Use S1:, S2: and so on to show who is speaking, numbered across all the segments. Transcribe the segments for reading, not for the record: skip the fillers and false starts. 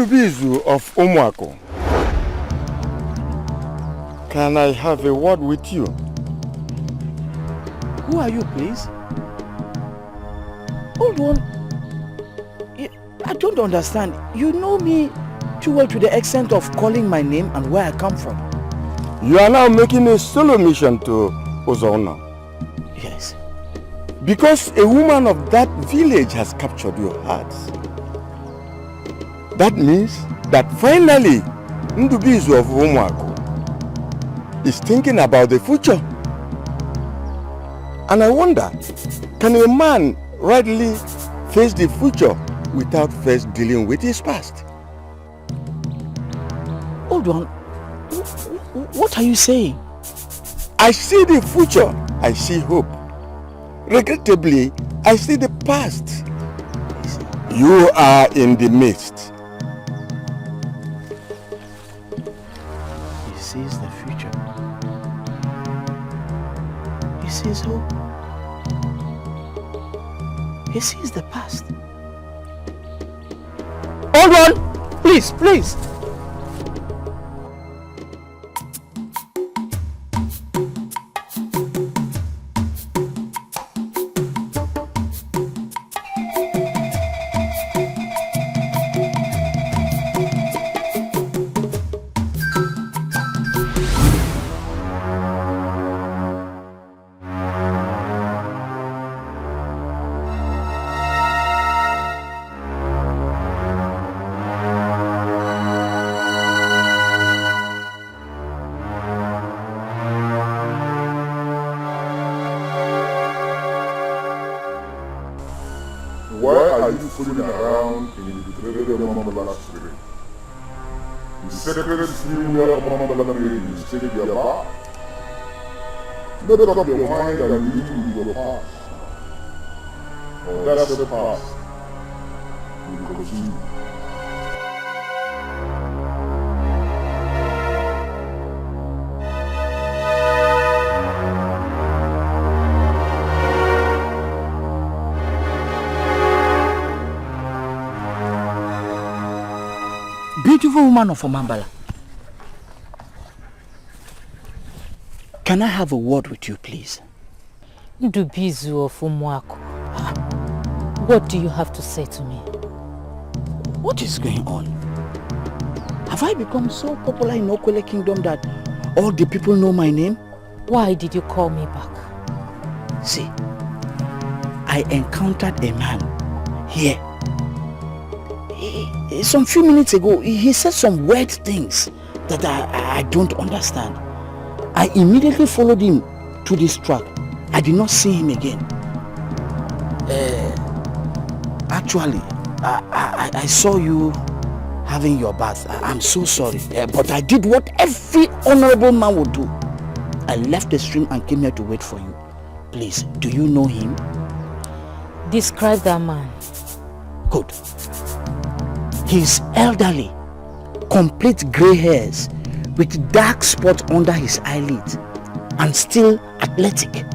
S1: Ndubizu of Umuako. Can I have a word with you?
S2: Who are you, please? Hold on. I don't understand. You know me too well to the extent of calling my name and where I come from.
S1: You are now making a solo mission to Ozono.
S2: Yes.
S1: Because a woman of that village has captured your hearts. That means that finally Ndubizu of Umuako is thinking about the future. And I wonder, can a man rightly face the future without first dealing with his past?
S2: Hold on. What are you saying?
S1: I see the future. I see hope. Regrettably, I see the past. You are in the midst.
S2: He sees the future. He sees hope. He sees the past. Hold on! Please, please!
S3: Fooling around in the dreaded Mambala spirit. The secret female Mambala ladies take their bath. Make up your mind and live with your past. Or that's the past. We continue.
S2: Beautiful woman of Omambala. Can I have a word with you, please?
S4: Ndubizu of Umuako. What do you have to say to me?
S2: What is going on? Have I become so popular in Okwele Kingdom that all the people know my name?
S4: Why did you call me back?
S2: See, I encountered a man here. Some few minutes ago, he said some weird things that I don't understand. I immediately followed him to this track. I did not see him again. Actually, I saw you having your bath. I'm so sorry, but I did what every honorable man would do. I left the stream and came here to wait for you. Please, do you know him?
S4: Describe that man.
S2: Good. He's elderly, complete grey hairs with dark spots under his eyelids and still athletic.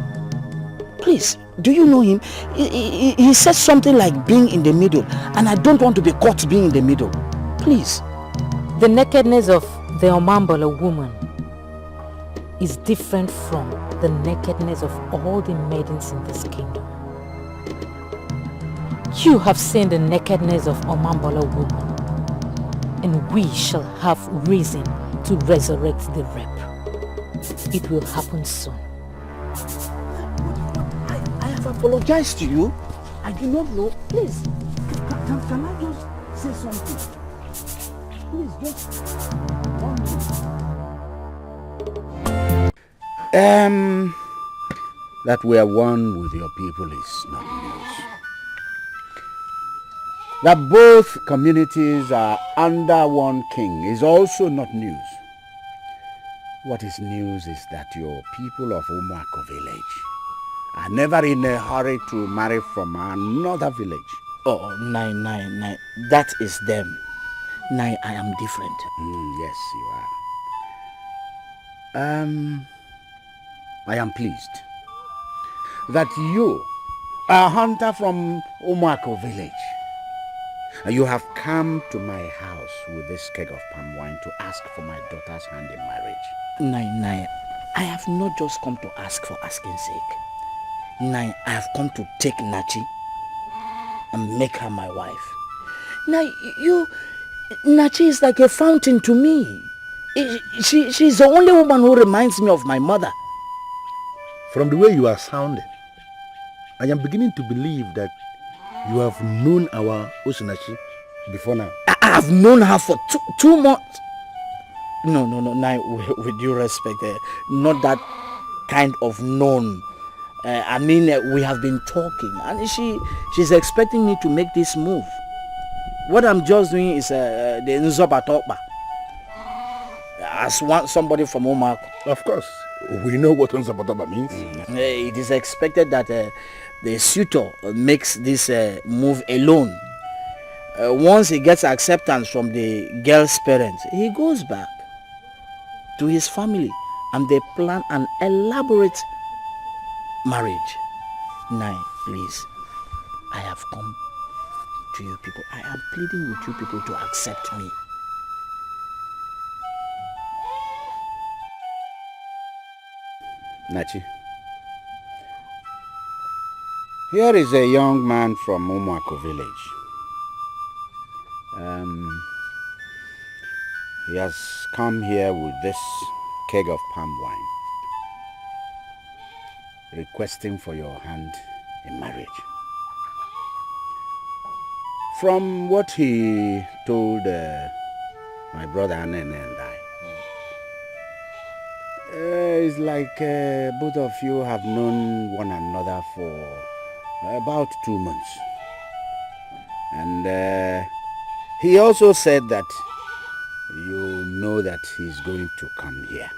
S2: Please, do you know him? He says something like being in the middle, and I don't want to be caught being in the middle. Please.
S4: The nakedness of the Omambala woman is different from the nakedness of all the maidens in this kingdom. You have seen the nakedness of Omambala woman, and we shall have reason to resurrect the rep. It will happen soon.
S2: I have apologized to you. I do not know. Please, can I just say something? Please, just one minute.
S5: That we are one with your people is not news. That both communities are under one king is also not news. What is news is that your people of Umuako village are never in a hurry to marry from another village.
S2: Oh, nine. That is them. Nine, I am different.
S5: Yes, you are. I am pleased that you, a hunter from Umuako village, You have come to my house with this keg of palm wine to ask for my daughter's hand in marriage.
S2: Nai, I have not just come to ask for asking sake. Nai, I have come to take Nachi and make her my wife. Nai, Nachi is like a fountain to me. She's the only woman who reminds me of my mother.
S6: From the way you are sounding, I am beginning to believe that you have known our Osinachi before now.
S2: I have known her for 2 months. No, Nai, with due respect, not that kind of known. I mean, we have been talking, and she's expecting me to make this move. What I'm just doing is the Nzoba Tokba. As somebody from Omako.
S6: Of course, we know what Nzoba means.
S2: It is expected that the suitor makes this move alone. Once he gets acceptance from the girl's parents, he goes back to his family and they plan an elaborate marriage. Nai, please, I have come to you people. I am pleading with you people to accept me.
S5: Nachi, here is a young man from Umwako village. He has come here with this keg of palm wine, requesting for your hand in marriage. From what he told my brother Anene and I, it's like both of you have known one another for about 2 months. And he also said that you know that he's going to come here.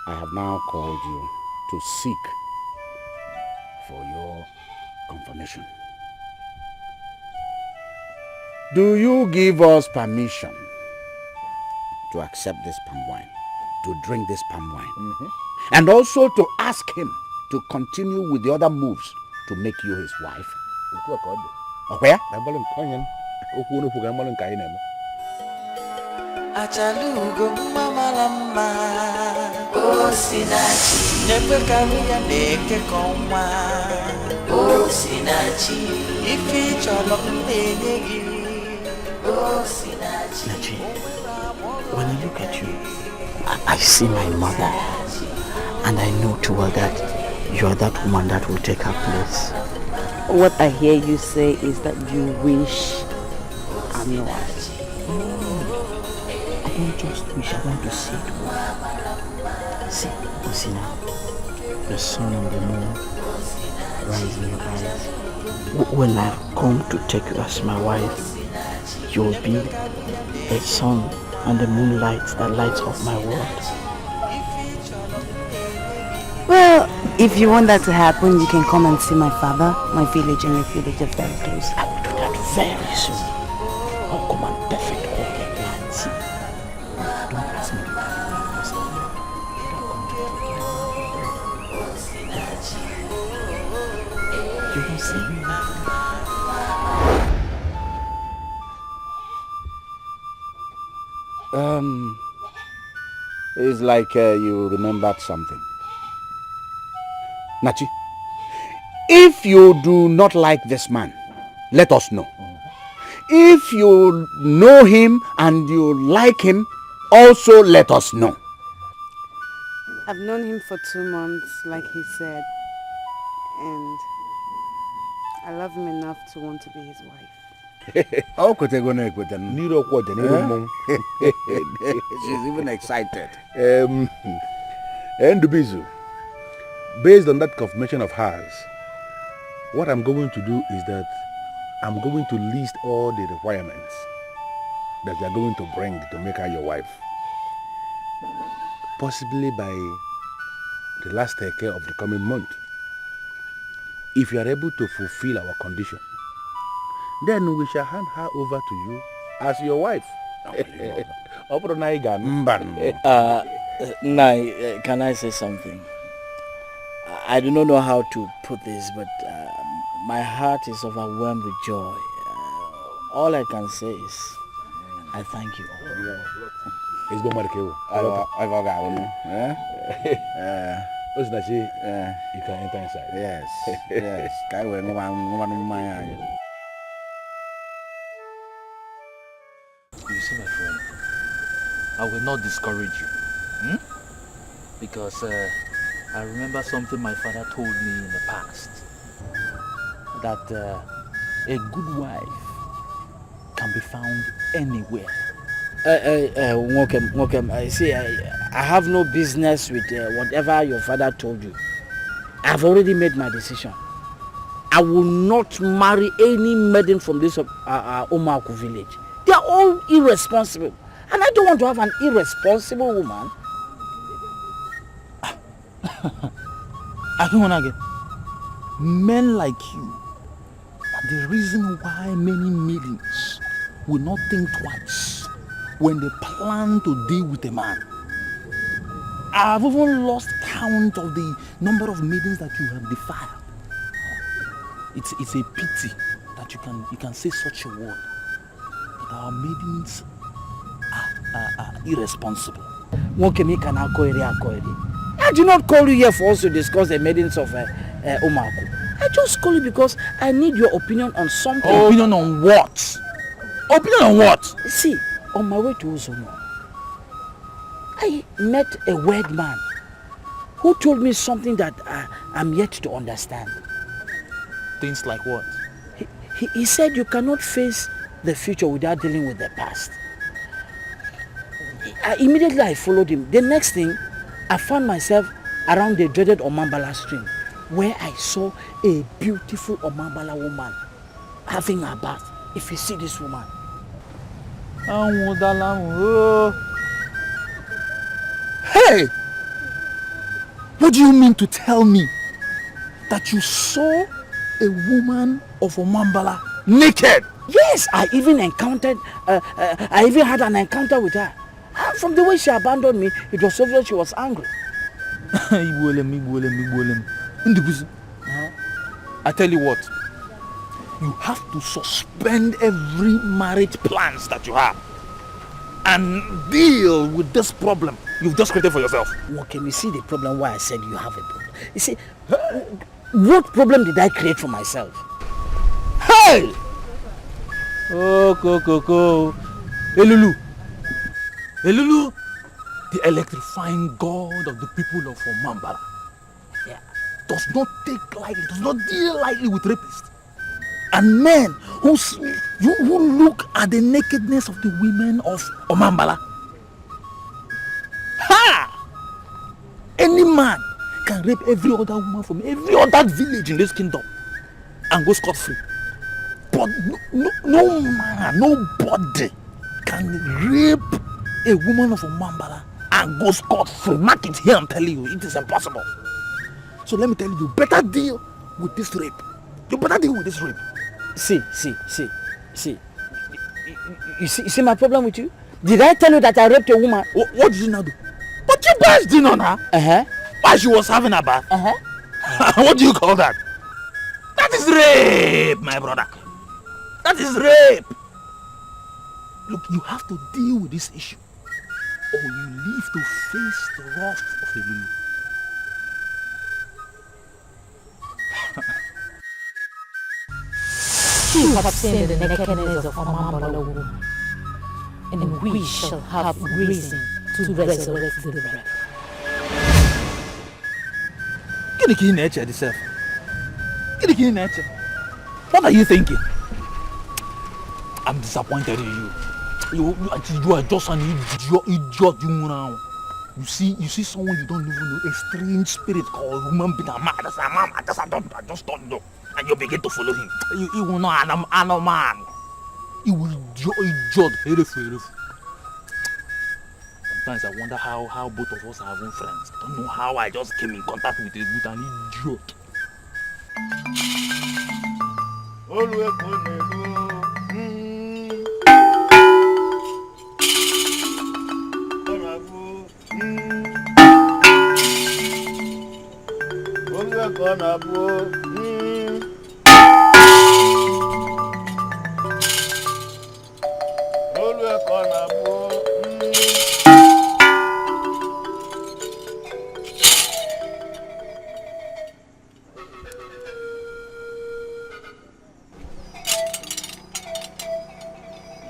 S5: I have now called you to seek for your confirmation. Do you give us permission to accept this palm wine, to drink this palm wine, and also to ask him to continue with the other moves to make you his wife? Where?
S7: Achalugo mamalama Osinachi Nepe karuya neke koma Osinachi Ifi cholo mbenegi Osinachi
S2: Nachi, when I look at you, I see my mother, and I know too well that you are that woman that will take her place.
S8: What I hear you say is that you wish I'm your wife.
S2: I don't just wish, I want to see it. See, Osina, the sun and the moon rise in your eyes. When I come to take you as my wife, you will be the sun and the moonlight that lights up my world.
S8: Well, if you want that to happen, you can come and see my father. My village and your village are very close.
S2: I will do that very soon. I'll come and perfect all the plans. Don't ask me to do that because I know you don't come to take me. You will see me.
S5: It's like you remembered something. Nachi, if you do not like this man, let us know. If you know him and you like him, also let us know.
S8: I've known him for 2 months, like he said, and I love him enough to want to be his wife.
S5: She's even excited.
S6: And Bizu, based on that confirmation of hers, what I'm going to do is that I'm going to list all the requirements that you are going to bring to make her your wife. Possibly by the last take of the coming month. If you are able to fulfill our condition, then we shall hand her over to you as your wife.
S2: Nai, can I say something? I do not know how to put this, but My heart is overwhelmed with joy. All I can say is, I thank you all.
S6: It's been Markewo.
S5: I've got one.
S6: You can enter inside.
S5: Yes. Yes.
S9: You see, my friend, I will not discourage you. Because I remember something my father told me in the past. That a good wife can be found anywhere.
S2: Wokem, see, I have no business with whatever your father told you. I've already made my decision. I will not marry any maiden from this Omaku village. They are all irresponsible. And I don't want to have an irresponsible woman.
S9: I don't want to get men like you. The reason why many maidens will not think twice when they plan to deal with a man. I've even lost count of the number of maidens that you have defiled. It's a pity that you can say such a word. But our maidens are irresponsible.
S2: I did not call you here for us to discuss the maidens of Omaku. I just call you because I need your opinion on something.
S9: Opinion on what? Opinion on what?
S2: See, on my way to Ozono, I met a weird man who told me something that I'm yet to understand.
S9: Things like what?
S2: He said you cannot face the future without dealing with the past. Immediately I followed him. The next thing, I found myself around the dreaded Omambala stream, where I saw a beautiful Omambala woman having her bath. If you see this woman.
S9: Hey! What do you mean to tell me that you saw a woman of Omambala naked?
S2: Yes, I even had an encounter with her. And from the way she abandoned me, it was obvious she was angry.
S9: I tell you what, you have to suspend every marriage plans that you have and deal with this problem you've just created for yourself.
S2: What can you see the problem why I said you have a problem? You see, what problem did I create for myself?
S9: Hey! Oh, Coco. Elulu. Elulu, the electrifying god of the people of Omambala, does not deal lightly with rapists and men who look at the nakedness of the women of Omambala. Ha! Any man can rape every other woman from every other village in this kingdom and go scot-free. But no man, nobody can rape a woman of Omambala and go scot-free. Mark it here, I'm telling you, it is impossible. So let me tell you, better deal with this rape. You better deal with this rape.
S2: See. You see my problem with you? Did I tell you that I raped a woman?
S9: What did you not do? But you barged in on her. While she was having a bath. What do you call that? That is rape, my brother. That is rape. Look, you have to deal with this issue, or you live to face the wrath of Elulu.
S4: You have seen the nakedness of Omambala woman, and we shall have reason to resurrect the rep.
S9: What are you thinking? I'm disappointed in you. You are just an idiot. You see someone you don't even know, a strange spirit called woman being a man. I just don't know. And you begin to follow him. You will not an man. You will idiot. Sometimes I wonder how both of us are having friends. I don't know how I just came in contact with an idiot.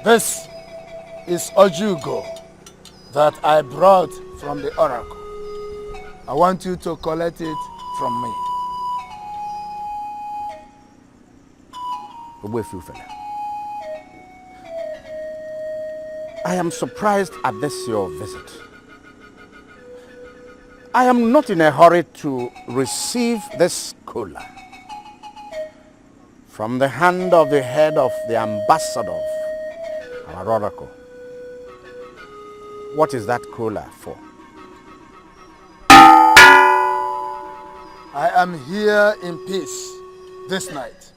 S10: This is Ojugo that I brought from the oracle. I want you to collect it from me.
S5: I am surprised at this your visit. I am not in a hurry to receive this kola from the hand of the head of the ambassador of our oracle. What is that kola for?
S10: I am here in peace this night.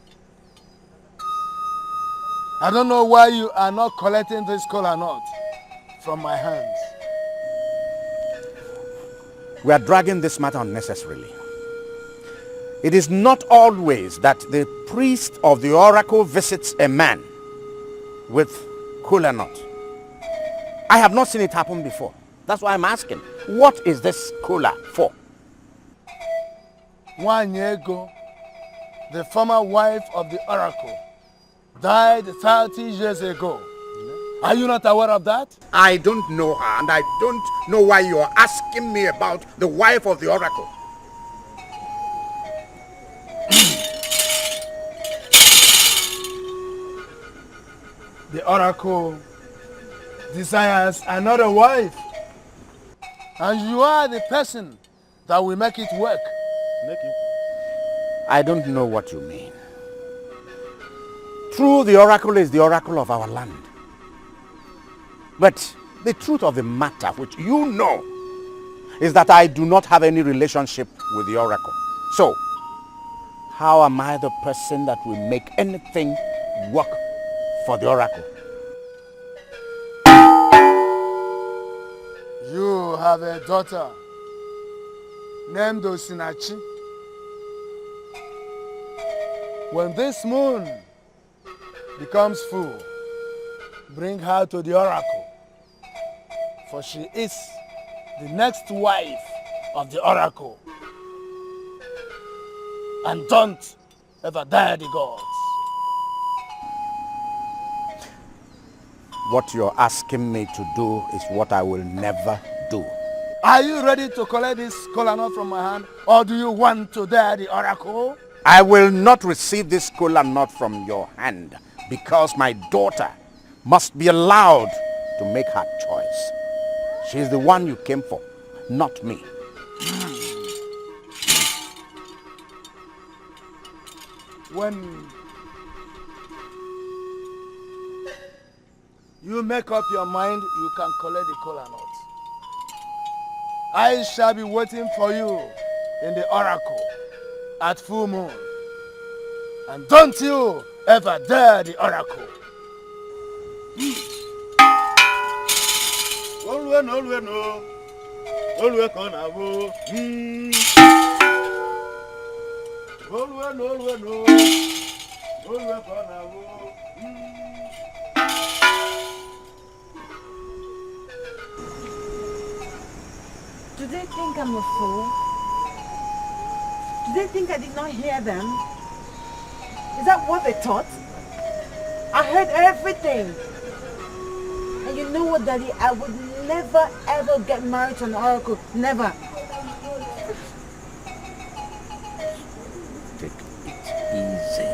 S10: I don't know why you are not collecting this kola nut from my hands.
S5: We are dragging this matter unnecessarily. It is not always that the priest of the oracle visits a man with kola nut. I have not seen it happen before. That's why I'm asking, what is this kola for?
S10: Wanyego, the former wife of the oracle, died 30 years ago. Are you not aware of that?
S5: I don't know her, and I don't know why you are asking me about the wife of the oracle.
S10: The oracle desires another wife, and you are the person that will make it work.
S5: I don't know what you mean. True, the oracle is the oracle of our land. But the truth of the matter, which you know, is that I do not have any relationship with the oracle. So, how am I the person that will make anything work for the oracle?
S10: You have a daughter named Osinachi. When this moon becomes full, bring her to the oracle, for she is the next wife of the oracle. And don't ever dare the gods.
S5: What you're asking me to do is what I will never do.
S10: Are you ready to collect this kola nut from my hand, or do you want to dare the oracle?
S5: I will not receive this kola nut from your hand, because my daughter must be allowed to make her choice. She is the one you came for, not me.
S10: When you make up your mind, you can collect the kola nut. I shall be waiting for you in the oracle at full moon. And don't you ever dare the oracle.
S8: Do they think I'm a fool? Do they think I did not hear them? Is that what they thought? I heard everything. And you know what, Daddy? I would never ever get married to an oracle. Never.
S5: Take it easy.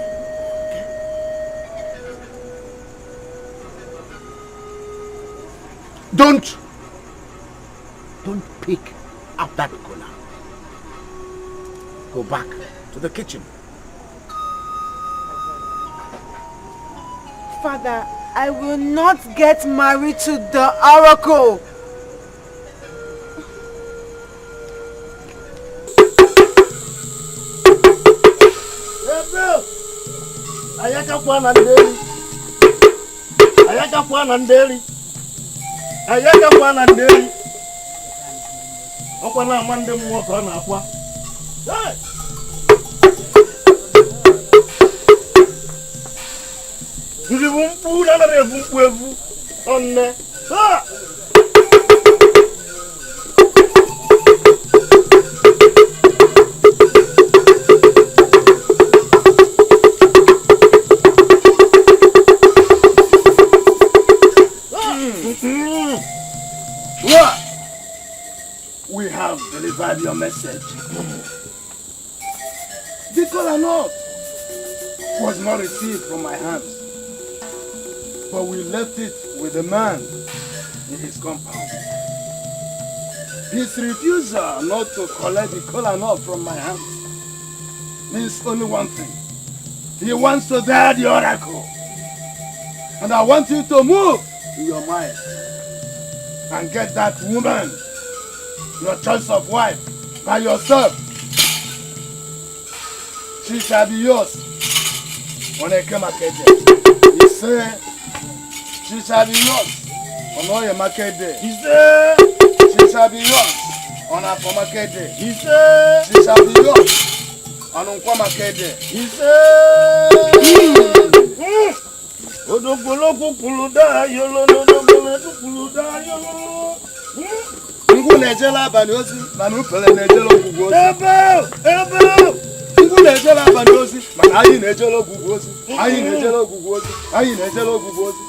S5: Don't pick up that kola. Go back to the kitchen.
S8: Father, I will not get married to the oracle.
S10: The kola nut was not received from my hands, but we left it with the man in his compound. His refusal not to collect the kola nut from my hands means only one thing. He wants to dare the oracle. And I want you to move in your mind and get that woman, your choice of wife, by yourself. She shall be yours when I come market day. He said, she shall be yours on all your market day. He said, she shall be yours on our market day. He said, she shall be yours on our market day. He said, Odogologo kuluda yolo odogologo kuluda yolo. Ngu nejela banyosi, manu pele nejelo gugosi. Ebe. Ngu nejela banyosi, man ayi nejelo gugosi. Ayi nejelo gugosi. Ayi nejelo gugosi.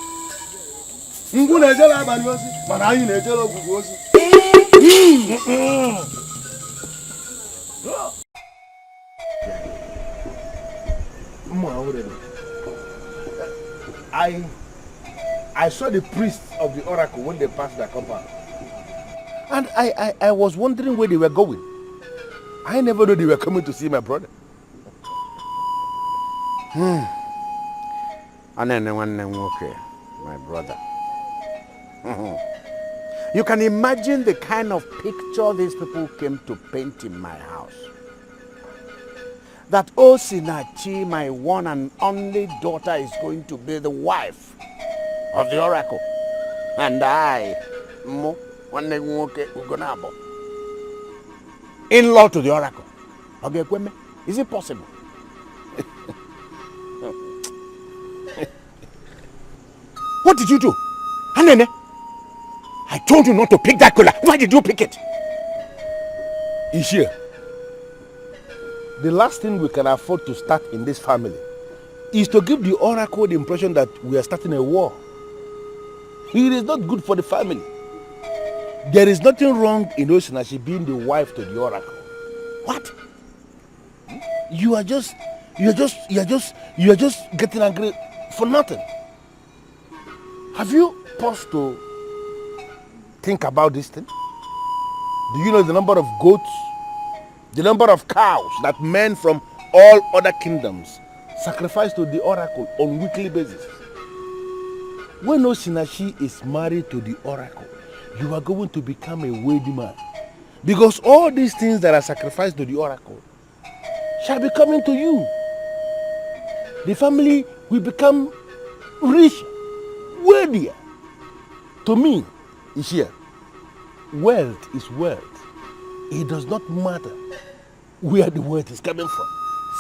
S10: Ngu nejela banyosi, man ayi nejelo gugosi.
S6: I saw the priests of the oracle when they passed their compound. And I was wondering where they were going. I never knew they were coming to see my brother.
S5: My brother. You can imagine the kind of picture these people came to paint in my house. That Osinachi, my one and only daughter, is going to be the wife of the oracle. And I, in-law to the oracle. Is it possible? What did you do? Anene, I told you not to pick that color. Why did you pick it?
S6: Ishia, the last thing we can afford to start in this family is to give the oracle the impression that we are starting a war. It is not good for the family. There is nothing wrong in Osinachi being the wife to the oracle. What? You are just getting angry for nothing. Have you paused to think about this thing? Do you know the number of goats, the number of cows that men from all other kingdoms sacrifice to the oracle on weekly basis? When Osinachi is married to the oracle, you are going to become a wealthy man. Because all these things that are sacrificed to the oracle shall be coming to you. The family will become rich, wealthier. To me, Ishia, wealth is wealth. It does not matter where the wealth is coming from.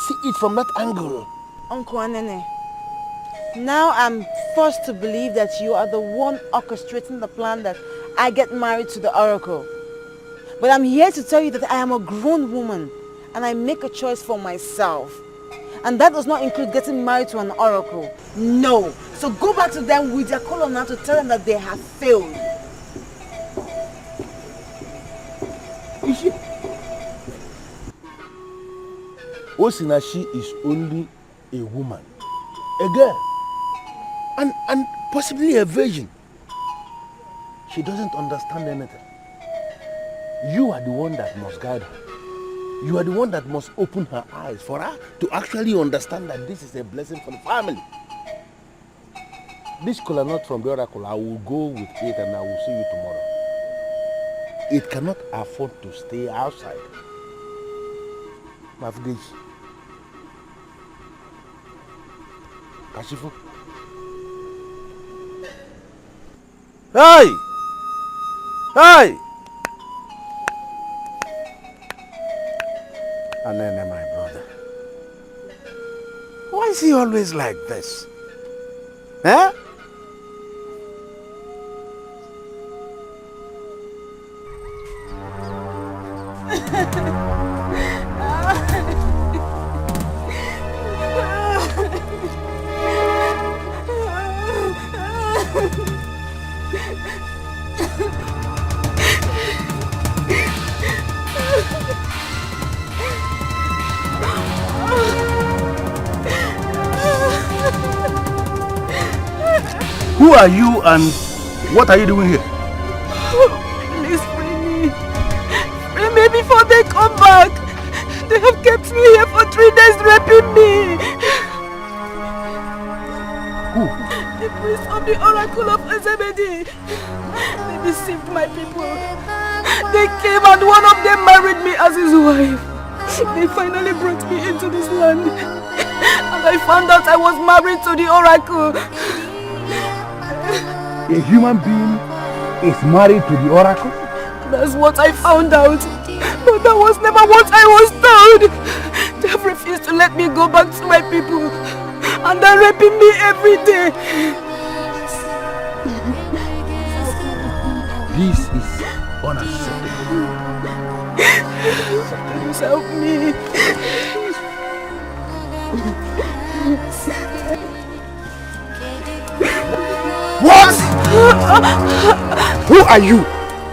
S6: See it from that angle.
S8: Uncle Anene, now I'm forced to believe that you are the one orchestrating the plan that I get married to the oracle. But I'm here to tell you that I am a grown woman and I make a choice for myself. And that does not include getting married to an oracle. No. So go back to them with their colonel to tell them that they have failed.
S6: Osinachi is only a woman, a girl, and possibly a virgin. She doesn't understand anything. You are the one that must guide her. You are the one that must open her eyes for her to actually understand that this is a blessing for the family. This kola nut from the oracle, I will go with it and I will see you tomorrow. It cannot afford to stay outside. Mafgeji. Kashifu.
S5: Hey! Hey! Anene, my brother. Why is he always like this? Huh?
S6: Who are you and what are you doing here?
S8: Please free me. Free me before they come back. They have kept me here for 3 days raping me.
S6: Who?
S8: The priest of the oracle of Ezebedi. They deceived my people. They came and one of them married me as his wife. They finally brought me into this land. And I found out I was married to the oracle.
S6: A human being is married to the oracle?
S8: That's what I found out. But that was never what I was told. They have refused to let me go back to my people. And they're raping me every day.
S6: This is unacceptable.
S8: Please help me.
S10: What? Who are you?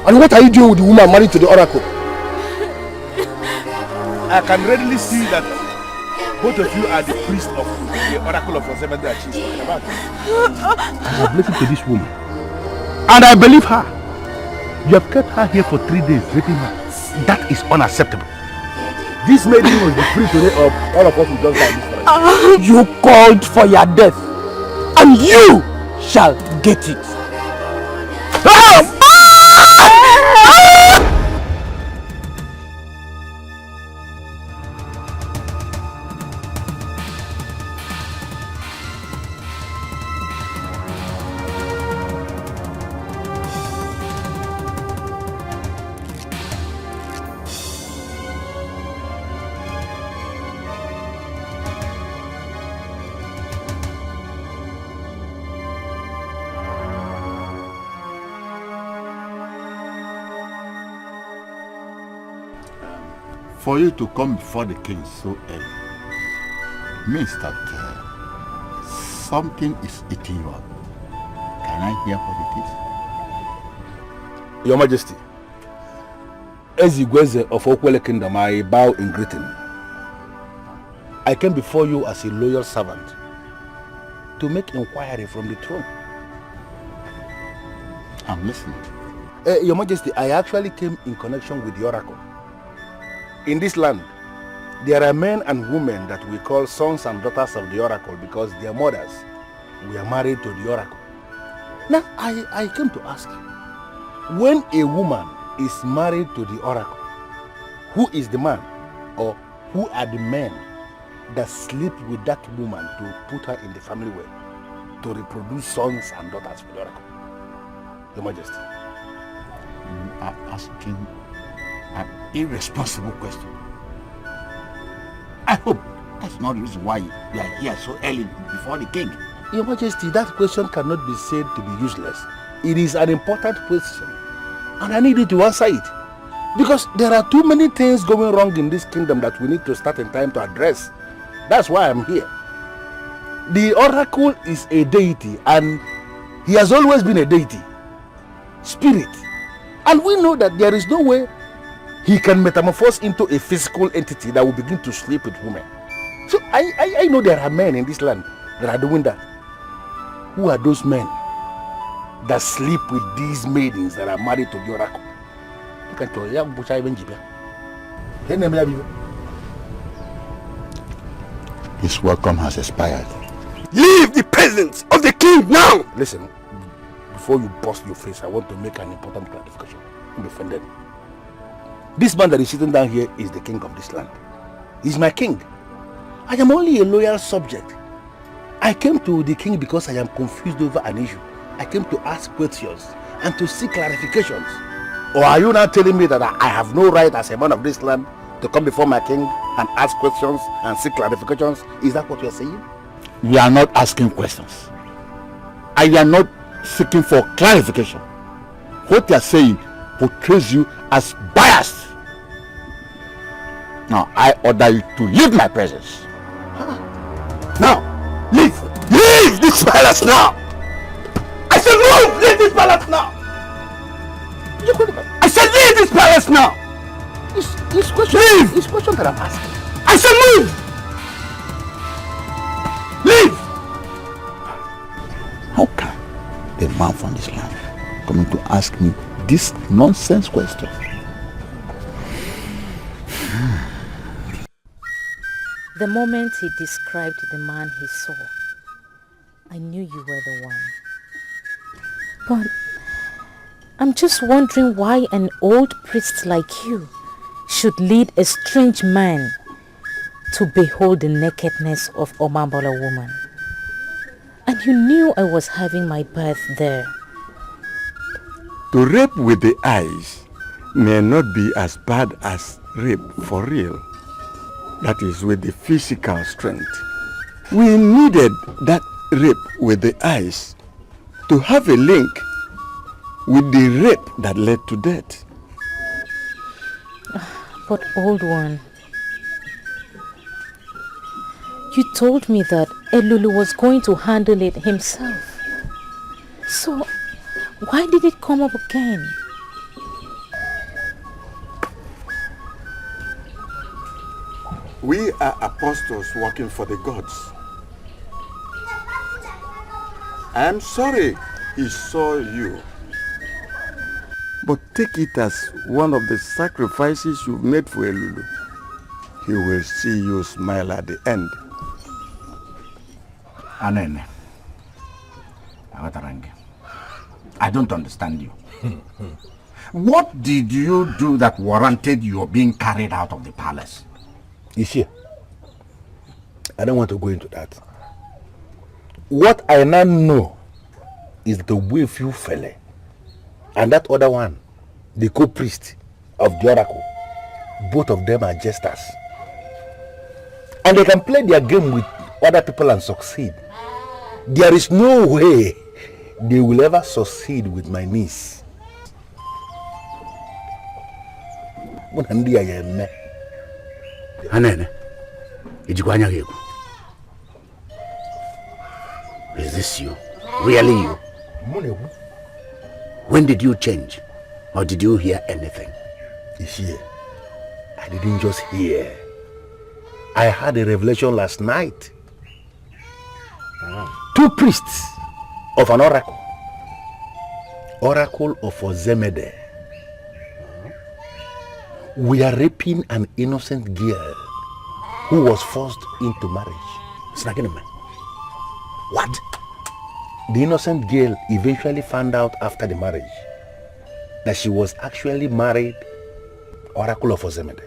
S10: And what are you doing with the woman married to the oracle?
S6: I can readily see that both of you are the priest of the oracle of Ezebedi that she's talking about. I have listened to this woman and I believe her. You have kept her here for 3 days, raping her. That is unacceptable. This maiden will be free today or all of us will just die this morning.
S2: You called for your death, and you shall get it.
S1: For you to come before the king so early means that something is eating you up. Can I hear what it is?
S6: Your Majesty, as Igweze of Okwele Kingdom, I bow in greeting. I came before you as a loyal servant to make inquiry from the throne.
S1: I'm listening.
S6: Your Majesty, I actually came in connection with the oracle. In this land, there are men and women that we call sons and daughters of the oracle because their mothers were married to the oracle. Now, I came to ask you, when a woman is married to the oracle, who is the man or who are the men that sleep with that woman to put her in the family way to reproduce sons and daughters for the oracle? Your Majesty.
S1: You are asking an irresponsible question. I hope that's not the reason why you are here so early before the king.
S6: Your Majesty, that question cannot be said to be useless. It is an important question and I need you to answer it because there are too many things going wrong in this kingdom that we need to start in time to address. That's why I'm here. The oracle is a deity and he has always been a deity, spirit, and we know that there is no way he can metamorphose into a physical entity that will begin to sleep with women. So I know there are men in this land that are doing that. Who are those men that sleep with these maidens that are married to the oracle?
S1: His welcome has expired.
S10: Leave the presence of the king now!
S6: Listen, before you bust your face, I want to make an important clarification. I'm offended. This man that is sitting down here is the king of this land. He's my king. I am only a loyal subject. I came to the king because I am confused over an issue. I came to ask questions and to seek clarifications. Or are you now telling me that I have no right as a man of this land to come before my king and ask questions and seek clarifications? Is that what you are saying?
S1: We are not asking questions. I am not seeking for clarification. What you are saying portrays you as biased. Now, I order you to leave my presence.
S10: Now, leave! Leave this palace now! I said move! Leave this palace now! I said leave this palace now!
S6: This question, leave! This question that I'm asking.
S10: I said move! Leave!
S1: How can
S5: man from this land coming to ask me this nonsense question?
S4: The moment he described the man he saw, I knew you were the one. But I'm just wondering why an old priest like you should lead a strange man to behold the nakedness of Omambola woman. And you knew I was having my birth there.
S1: To rape with the eyes may not be as bad as rape for real. That is, with the physical strength. We needed that rape with the eyes to have a link with the rape that led to death.
S4: But old one, you told me that Elulu was going to handle it himself. So, why did it come up again?
S1: We are apostles working for the gods. I am sorry he saw you. But take it as one of the sacrifices you've made for Elulu. He will see you smile at the end.
S5: Anene, I don't understand you. What did you do that warranted your being carried out of the palace?
S6: Ishi, I don't want to go into that. What I now know is the way few fella and that other one, the co-priest of the oracle, both of them are jesters. And they can play their game with other people and succeed. There is no way they will ever succeed with my niece.
S5: Anene, is this you? Really you? When did you change? Or did you hear anything?
S6: Ishi, I didn't just hear. I had a revelation last night. Two priests of an oracle. Oracle of Ozemede. We are raping an innocent girl who was forced into marriage.
S5: What?
S6: The innocent girl eventually found out after the marriage that she was actually married Oracle of Ozemede.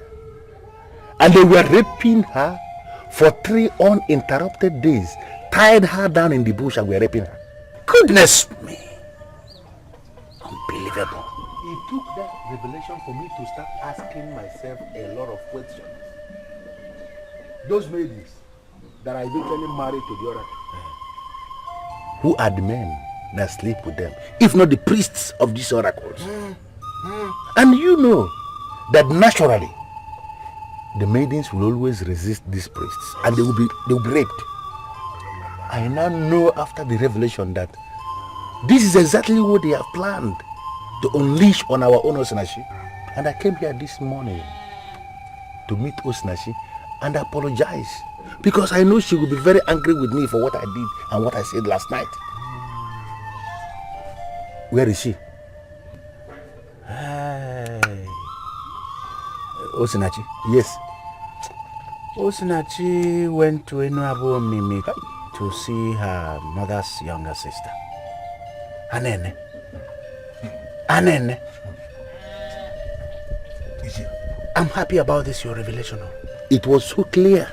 S6: And they were raping her for 3 uninterrupted days, tied her down in the bush and were raping her.
S5: Goodness me. Unbelievable.
S6: It took that revelation for me to start asking myself a lot of questions. Those maidens that I eventually married to the oracle, who are the men that sleep with them, if not the priests of these oracles? And you know that naturally the maidens will always resist these priests and they will be raped. I now know after the revelation that this is exactly what they have planned to unleash on our own Osinachi. And I came here this morning to meet Osinachi and apologize, because I know she will be very angry with me for what I did and what I said last night. Where is she?
S5: Hey. Osinachi?
S6: Yes.
S5: Osinachi went to Enuabo Mimi to see her mother's younger sister. Anene. I'm happy about this, your revelation.
S6: It was so clear.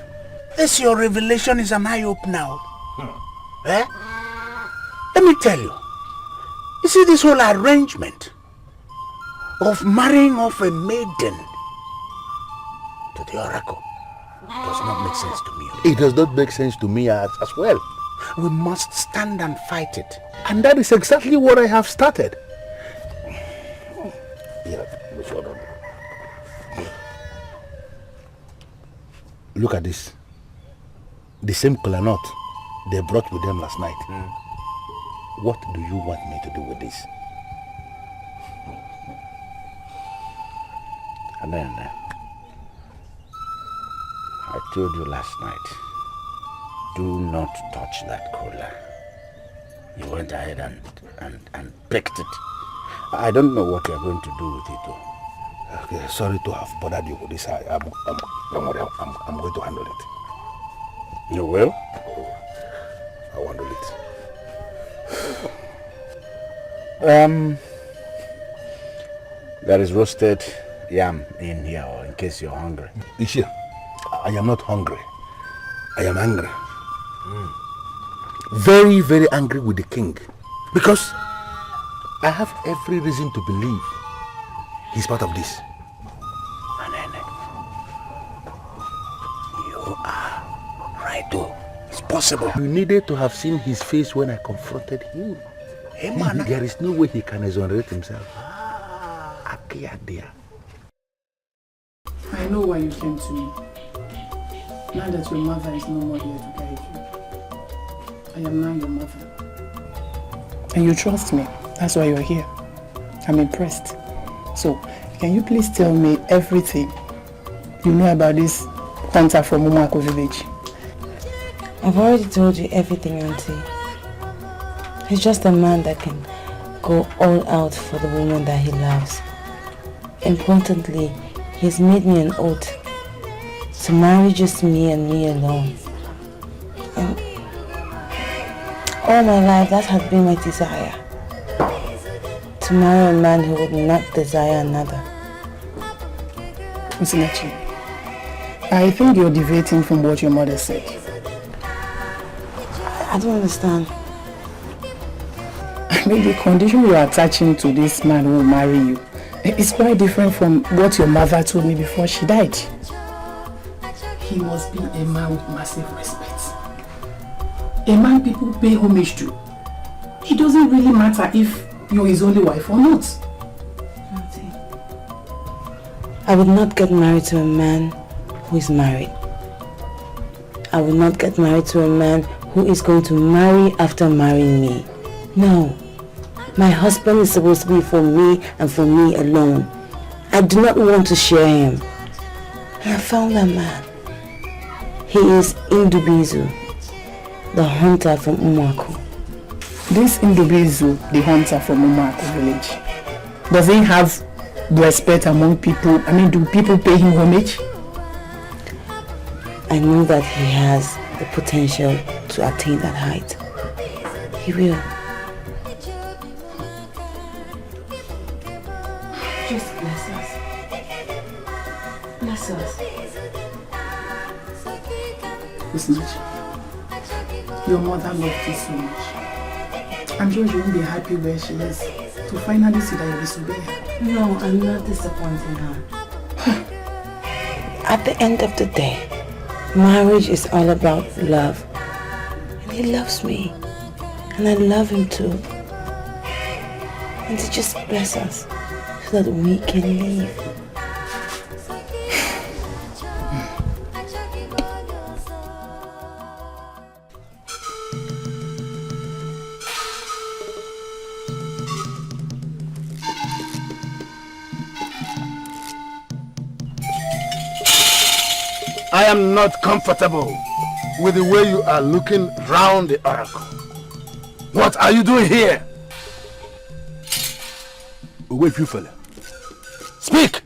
S5: This your revelation is an eye-opener. Eh? Let me tell you. You see, this whole arrangement of marrying off a maiden to the oracle does not make sense to me.
S6: It does not make sense to me as well.
S5: We must stand and fight it.
S6: And that is exactly what I have started. Look at this. The same kola nut they brought with them last night. What do you want me to do with this?
S5: And then I told you last night, do not touch that kola. You went ahead and picked it. I don't know what you're going to do with it, though.
S6: Okay, sorry to have bothered you with this. Don't worry, I'm going to handle it.
S5: You will?
S6: I'll handle it.
S5: There is roasted yam in here, in case you're hungry.
S6: Ishi, I am not hungry. I am angry. Very, very angry with the king. Because I have every reason to believe he's part of this.
S5: Anene, you are right, though. It's possible.
S6: You needed to have seen his face when I confronted him.
S5: Hey, man.
S6: There is no way he can exonerate himself.
S11: I know why you came to me. Now that your mother is no more here to guide you. I am now your mother. And you trust me. That's why you're here. I'm impressed. So, can you please tell me everything you know about this hunter from Umako village?
S4: I've already told you everything, Auntie. He's just a man that can go all out for the woman that he loves. Importantly, he's made me an oath to marry just me and me alone. And all my life, that has been my desire. To marry a man who would not desire another.
S11: Usinachi, I think you're deviating from what your mother said.
S4: I don't understand.
S11: I mean, the condition you are attaching to this man who will marry you is quite different from what your mother told me before she died. He must be a man with massive respect. A man people pay homage to. It doesn't really matter if you're his only wife or not.
S4: Auntie, I would not get married to a man who is married. I will not get married to a man who is going to marry after marrying me. No. My husband is supposed to be for me and for me alone. I do not want to share him. And I found that man. He is Ndubizu, the hunter from Umako.
S11: This Ndubizu, the hunter from Umako village, does he have respect among people? I mean, do people pay him homage?
S4: I know that he has the potential to attain that height. He will. Just bless us. Bless us.
S11: Listen, your mother loved you so much. I'm sure she won't be happy where she is to finally see that you disobey her.
S4: No, I'm not disappointing her. At the end of the day, marriage is all about love. And he loves me. And I love him too. And to just bless us so that we can leave.
S10: I am not comfortable with the way you are looking round the oracle. What are you doing here?
S6: Wait, you fella. Speak!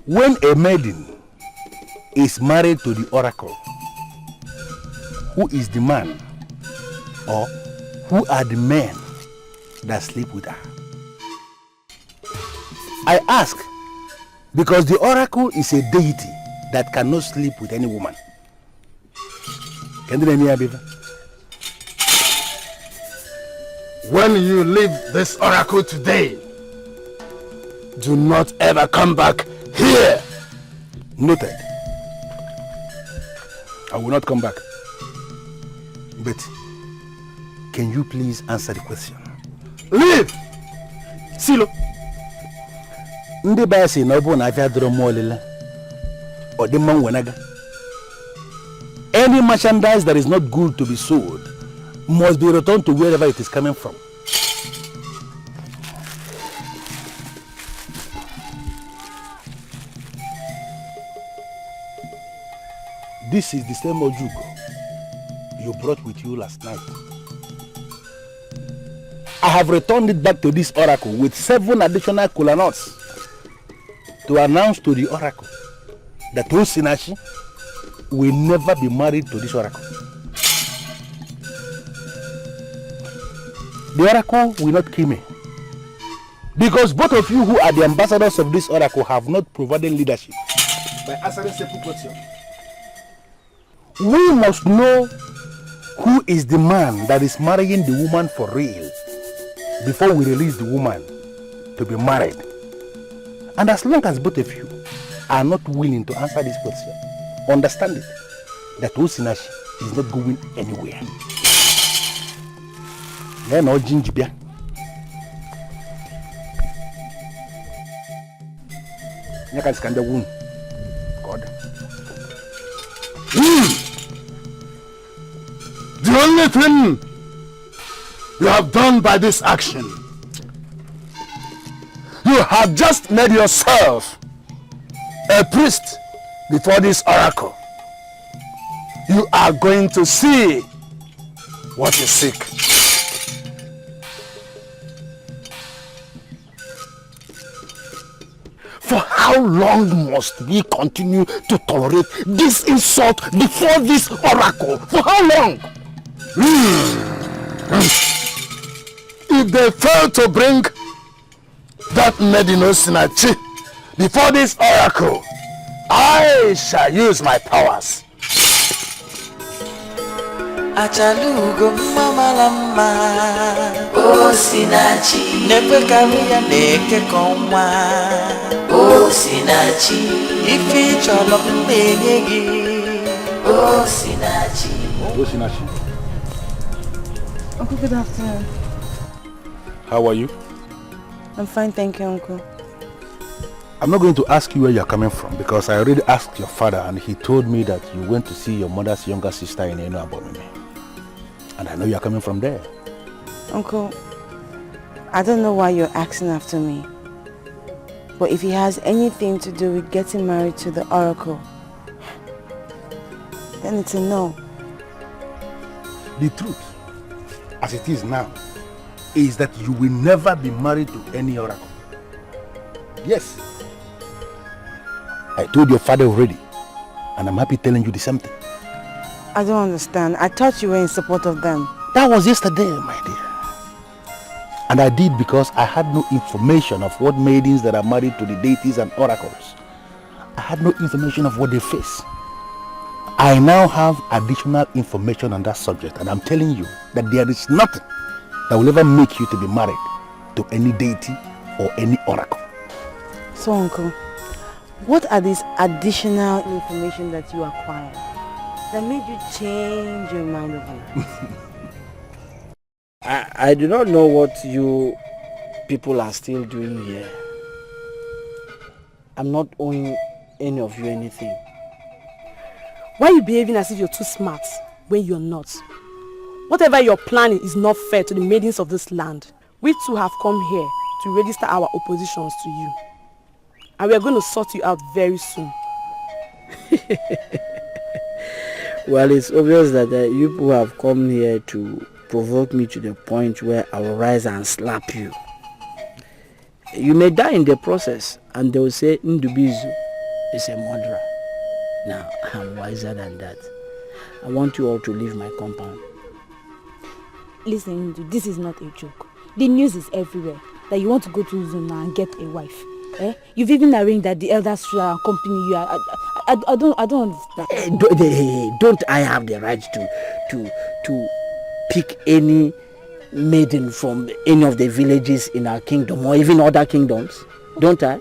S6: When a maiden is married to the oracle, who is the man or who are the men that sleep with her? I ask because the oracle is a deity that cannot sleep with any woman. Can you hear me?
S10: When you leave this oracle today, do not ever come back here.
S6: Noted. I will not come back. But can you please answer the question?
S10: Leave!
S6: Silo. Ndị ba si na obo na afia dro molila. Or the man wenaga. Any merchandise that is not good to be sold must be returned to wherever it is coming from. This is the same ojugo you brought with you last night. I have returned it back to this oracle with 7 additional kola nuts to announce to the oracle that Osinachi will never be married to this oracle. The oracle will not kill me, because both of you who are the ambassadors of this oracle have not provided leadership by answering simple questions. We must know who is the man that is marrying the woman for real before we release the woman to be married. And as long as both of you are not willing to answer this question, understand it, that Osinachi is not going anywhere. Then no ginger. You can scan the wound. God.
S10: The only thing you have done by this action, you have just made yourself a priest before this oracle. You are going to see what you seek. For how long must we continue to tolerate this insult before this oracle? For how long? If they fail to bring that maiden Osinachi before this oracle, I shall use my powers.
S7: Achalugo mama lama Osinachi never kawia neke koma Osinachi ifi cholo mbeyegi Osinachi.
S8: Uncle, good afternoon.
S6: How are you?
S8: I'm fine, thank you, Uncle.
S6: I'm not going to ask you where you're coming from, because I already asked your father and he told me that you went to see your mother's younger sister in Eno Abomime. And I know you're coming from there.
S8: Uncle, I don't know why you're asking after me. But if he has anything to do with getting married to the oracle, then it's a no.
S6: The truth, as it is now, is that you will never be married to any oracle. Yes. I told your father already, and I'm happy telling you the same thing.
S8: I don't understand. I thought you were in support of them.
S6: That was yesterday, my dear. And I did because I had no information of what maidens that are married to the deities and oracles. I had no information of what they face. I now have additional information on that subject, and I'm telling you that there is nothing that will ever make you to be married to any deity or any oracle.
S8: So, Uncle, what are these additional information that you acquired that made you change your mind over it?
S2: I do not know what you people are still doing here. I'm not owing any of you anything.
S11: Why are you behaving as if you're too smart when you're not? Whatever you're planning is not fair to the maidens of this land. We too have come here to register our oppositions to you. And we are going to sort you out very soon.
S2: Well, it's obvious that you people have come here to provoke me to the point where I will rise and slap you. You may die in the process, and they will say Ndubizu is a murderer. Now, I'm wiser than that. I want you all to leave my compound.
S4: Listen, Ndu, this is not a joke. The news is everywhere that you want to go to Zuna and get a wife. You've even arranged that the elders should accompany you. I don't understand.
S2: Don't I have the right to pick any maiden from any of the villages in our kingdom or even other kingdoms? Don't I?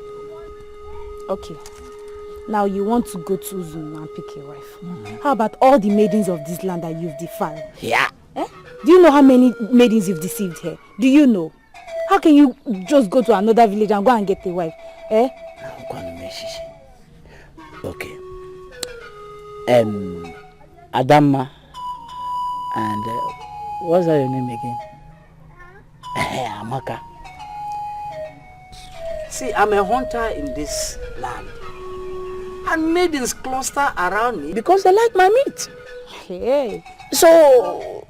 S4: Okay. Now you want to go to Zuna and pick a wife. How about all the maidens of this land that you've defiled?
S2: Yeah.
S4: Do you know how many maidens you've deceived here? Do you know? How can you just go to another village and go and get a wife?
S2: Okay. Adama and what's that your name again? Amaka. See, I'm a hunter in this land. And maidens cluster around me because they like my meat.
S4: Hey.
S2: So,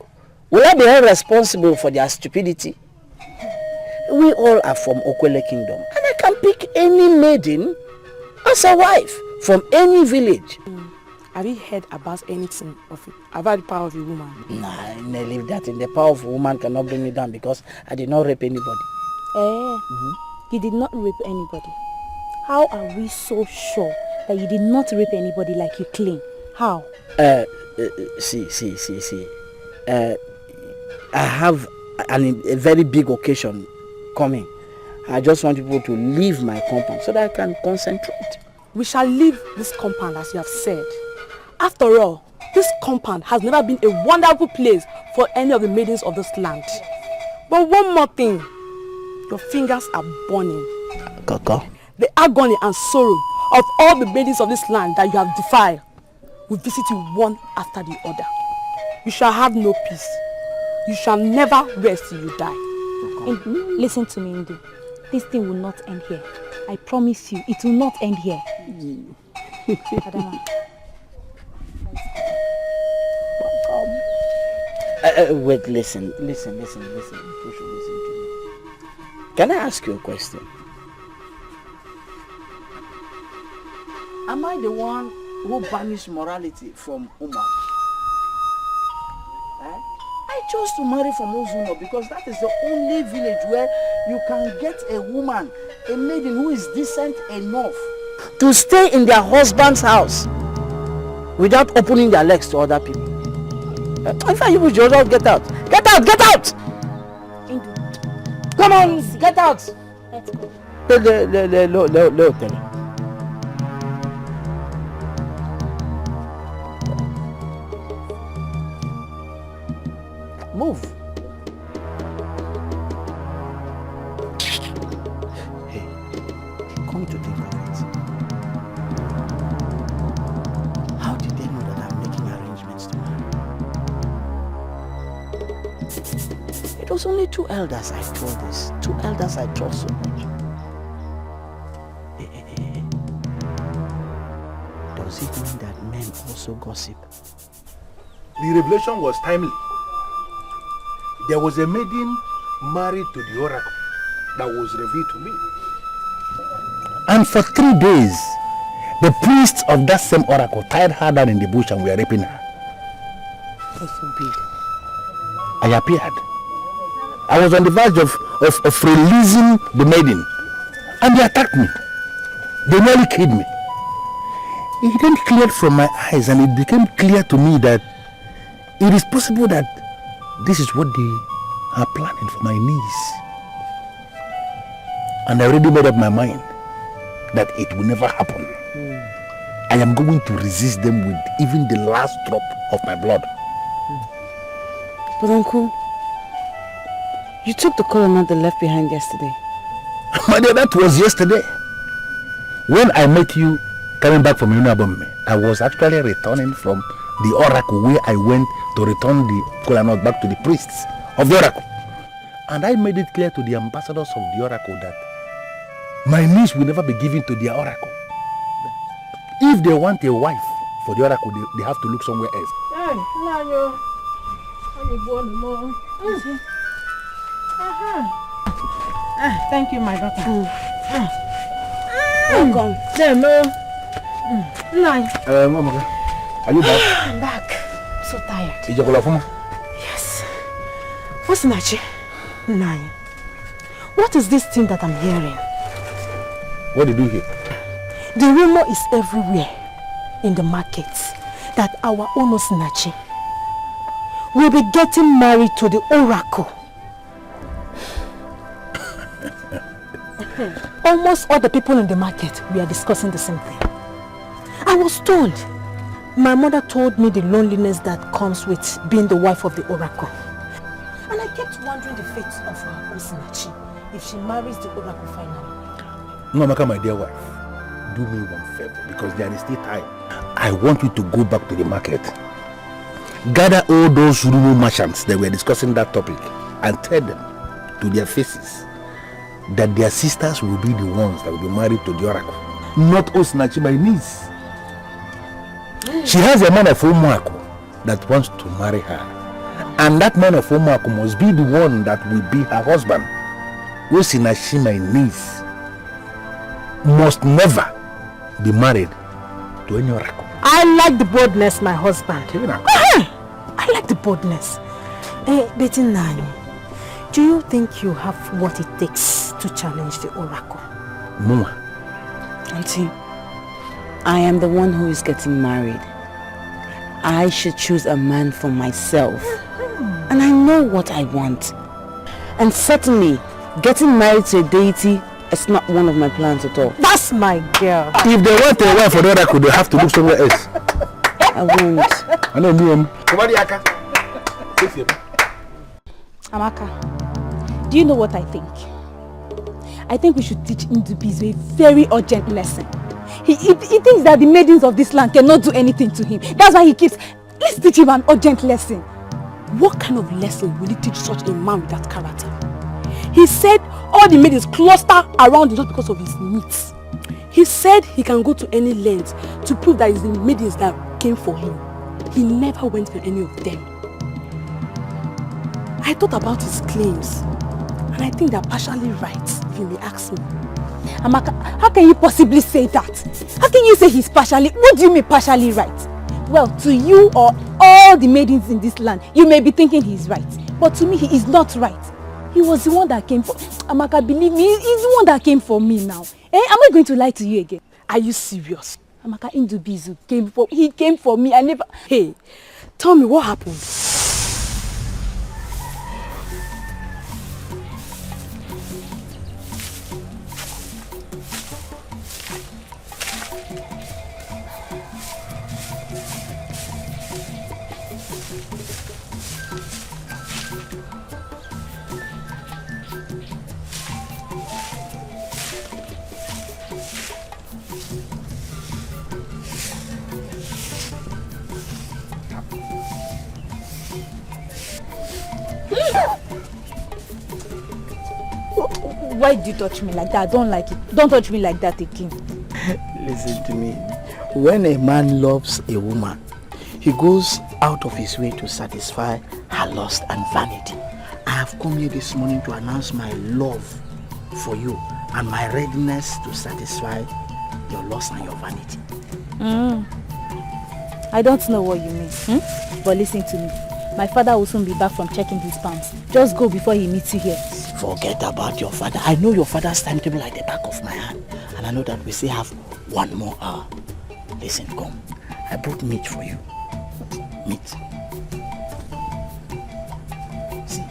S2: will I be held responsible for their stupidity? we all are from Okwele Kingdom, and I can pick any maiden as a wife from any village.
S11: Have you heard about anything of it, about the power of a woman?
S2: Nah, I leave that in. The power of a woman cannot bring me down because I did not rape anybody.
S4: You did not rape anybody. How are we so sure that you did not rape anybody like you claim? How?
S2: See. I have a very big occasion coming. I just want people to leave my compound so that I can concentrate.
S11: We shall leave this compound as you have said. After all, this compound has never been a wonderful place for any of the maidens of this land. But one more thing, your fingers are burning.
S2: Kaka.
S11: The agony and sorrow of all the maidens of this land that you have defiled will visit you one after the other. You shall have no peace. You shall never rest till you die.
S4: Listen to me, Indu. This thing will not end here. I promise you, it will not end here. Adama.
S2: Wait, listen. You should listen to me. Can I ask you a question? Am I the one who banished morality from Umar? I chose to marry from Ozuno because that is the only village where you can get a woman, a maiden who is decent enough to stay in their husband's house without opening their legs to other people. In fact, you should all get out. Get out! Get out! Come on, get out!
S4: Let's go.
S2: Move. Hey, come to think of it. How did they know that I'm making arrangements to marry? It was only 2 elders I told this. 2 elders I trust so much. Hey. Does it mean that men also gossip?
S6: The revelation was timely. There was a maiden married to the oracle that was revealed to me.
S5: And for 3 days, the priests of that same oracle tied her down in the bush and were raping her. I appeared. I was on the verge of releasing the maiden, and they attacked me. They nearly killed me. It then cleared from my eyes, and it became clear to me that it is possible that this is what they are planning for my niece. And I already made up my mind that it will never happen. I am going to resist them with even the last drop of my blood.
S11: But Uncle, you took the colonel they left behind yesterday.
S5: My dear, that was yesterday. When I met you coming back from Unabome, I was actually returning from the oracle where I went to return the colonel back to the priests of the oracle. And I made it clear to the ambassadors of the oracle that my niece will never be given to their oracle. If they want a wife for the oracle, they have to look somewhere else.
S8: Thank you, my daughter.
S11: Welcome.
S5: Mama, are you back?
S8: I'm back. I'm so tired.
S11: Yes. What's Nachi? Nine. What is this thing that I'm hearing?
S5: What did you hear?
S11: The rumor is everywhere in the markets that our own Osinachi will be getting married to the oracle. Almost all the people in the market, we are discussing the same thing. I was told. My mother told me the loneliness that comes with being the wife of the oracle. And I kept wondering the fate of her Osinachi if she marries the oracle finally.
S5: No, Maka, my dear wife, do me one favor because there is still time. I want you to go back to the market. Gather all those rural merchants that were discussing that topic and tell them to their faces that their sisters will be the ones that will be married to the oracle. Not Osinachi, my niece. She has a man of Umuako that wants to marry her. And that man of Umuako must be the one that will be her husband.
S6: Osinachi, my niece, must never be married to any oracle.
S8: I like the boldness, my husband. I like the boldness. Betty Nani, do you think you have what it takes to challenge the oracle?
S6: Mama.
S2: Auntie, I am the one who is getting married. I should choose a man for myself. And I know what I want. And certainly, getting married to a deity is not one of my plans at all.
S8: That's my girl.
S6: If they want a wife for the oracle, they have to look somewhere else.
S2: I won't.
S6: I know me.
S12: Amaka, do you know what I think? I think we should teach Ndubizu a very urgent lesson. He thinks that the maidens of this land cannot do anything to him. That's why he keeps... Let's teach him an urgent lesson.
S8: What kind of lesson will he teach such a man with that character? He said all the maidens cluster around him just because of his meat. He said he can go to any length to prove that it's the maidens that came for him. He never went for any of them. I thought about his claims, and I think they're partially right, if you may ask me.
S12: Amaka, how can you possibly say that? How can you say he's partially... What do you mean partially right? Well, to you or all the maidens in this land, you may be thinking he's right. But to me, he is not right. He was the one that came for... Amaka, believe me, he's the one that came for me now. Am I going to lie to you again?
S8: Are you serious?
S12: Amaka, Ndubizu came for me. I never...
S8: Hey, tell me what happened.
S12: Why do you touch me like that? I don't like it. Don't touch me like that again.
S2: Listen to me. When a man loves a woman, he goes out of his way to satisfy her lust and vanity. I have come here this morning to announce my love for you and my readiness to satisfy your lust and your vanity.
S12: I don't know what you mean. But listen to me. My father will soon be back from checking his pants. Just go before he meets you here.
S2: Forget about your father. I know your father's timetable like the back of my hand. And I know that we still have 1 more hour. Listen, come. I brought meat for you. Meat. See,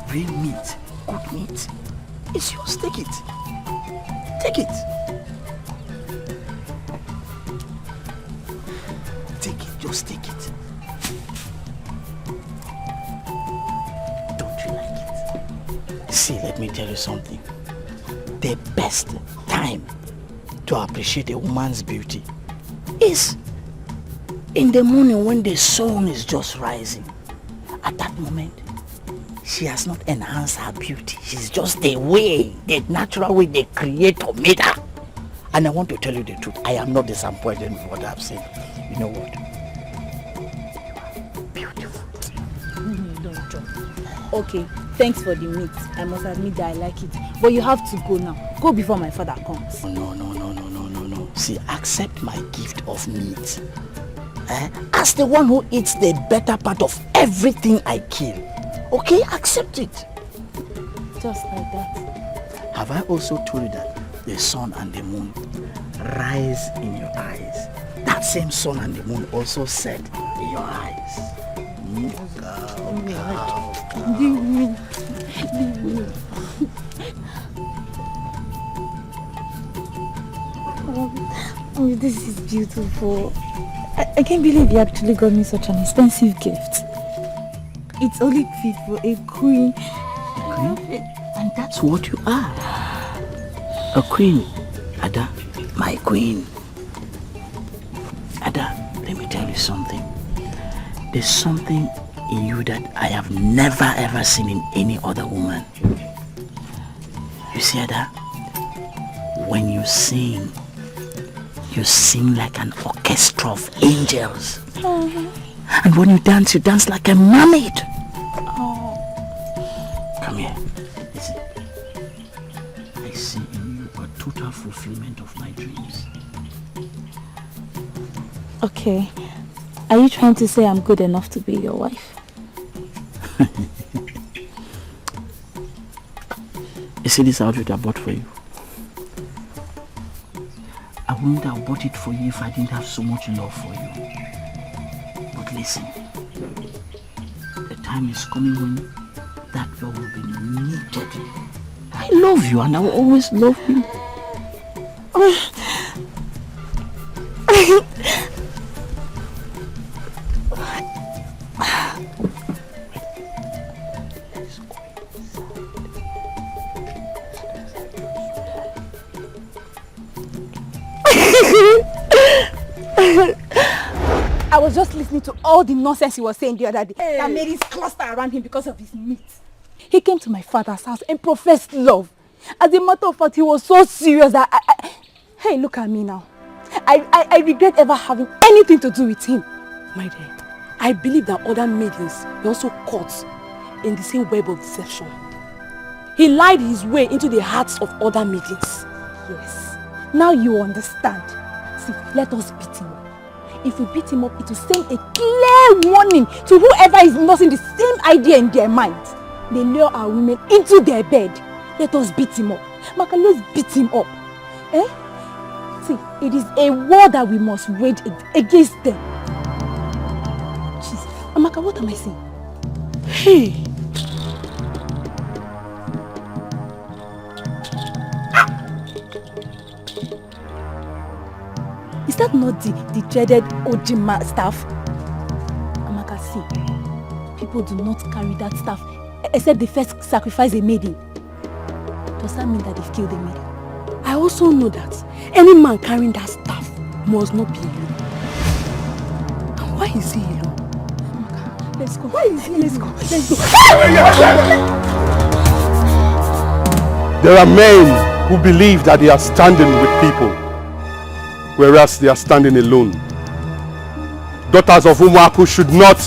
S2: real meat. Good meat. It's yours. Take it. Take it. Take it. Just take it. See, let me tell you something. The best time to appreciate a woman's beauty is in the morning when the sun is just rising. At that moment, she has not enhanced her beauty. She's just the natural way the Creator made her. And I want to tell you the truth. I am not disappointed with what I've seen. You know what? You are beautiful.
S12: Don't joke. Okay. Thanks for the meat. I must admit that I like it. But you have to go now. Go before my father comes.
S2: No. See, accept my gift of meat. As the one who eats the better part of everything I kill. Okay, accept it.
S12: Just like that.
S2: Have I also told you that the sun and the moon rise in your eyes? That same sun and the moon also set in your eyes.
S12: Leave me. Oh, this is beautiful. I can't believe you actually got me such an expensive gift. It's only fit for a queen.
S2: Queen? And that's what you are. A queen. Ada, my queen. Ada, let me tell you something. There's something in you that I have never ever seen in any other woman. You see, Ada, when you sing like an orchestra of angels. And when you dance like a mermaid. Come here. Listen. total fulfillment of my dreams.
S12: Okay. Are you trying to say I'm good enough to be your wife?
S2: You see this outfit I bought for you? I wouldn't have bought it for you if I didn't have so much love for you. But listen, the time is coming when that love will be needed. I love you and I will always love you.
S12: I was just listening to all the nonsense he was saying the other day that made his cluster around him because of his meat. He came to my father's house and professed love. As a matter of fact, he was so serious that Hey, look at me now. I regret ever having anything to do with him.
S11: My dear, I believe that other maidens were also caught in the same web of deception. He lied his way into the hearts of other maidens.
S12: Yes. Now you understand. See, let us beat him up. If we beat him up, it will send a clear warning to whoever is nursing the same idea in their mind. They lure our women into their bed. Let us beat him up. Maka, let's beat him up. Eh? See, it is a war that we must wage against them. Jeez. Amaka, what am I saying?
S11: Hey!
S12: Is that not the dreaded Ojima staff? Amaka, see, people do not carry that staff except they first sacrifice a maiden. Does that mean that they've killed a maiden?
S11: I also know that any man carrying that staff must not be alone. And why is he alone?
S12: Amaka, let's go. Why is he? Let's go. Let's go.
S6: There are men who believe that they are standing with people, whereas they are standing alone. Daughters of Umuaku should not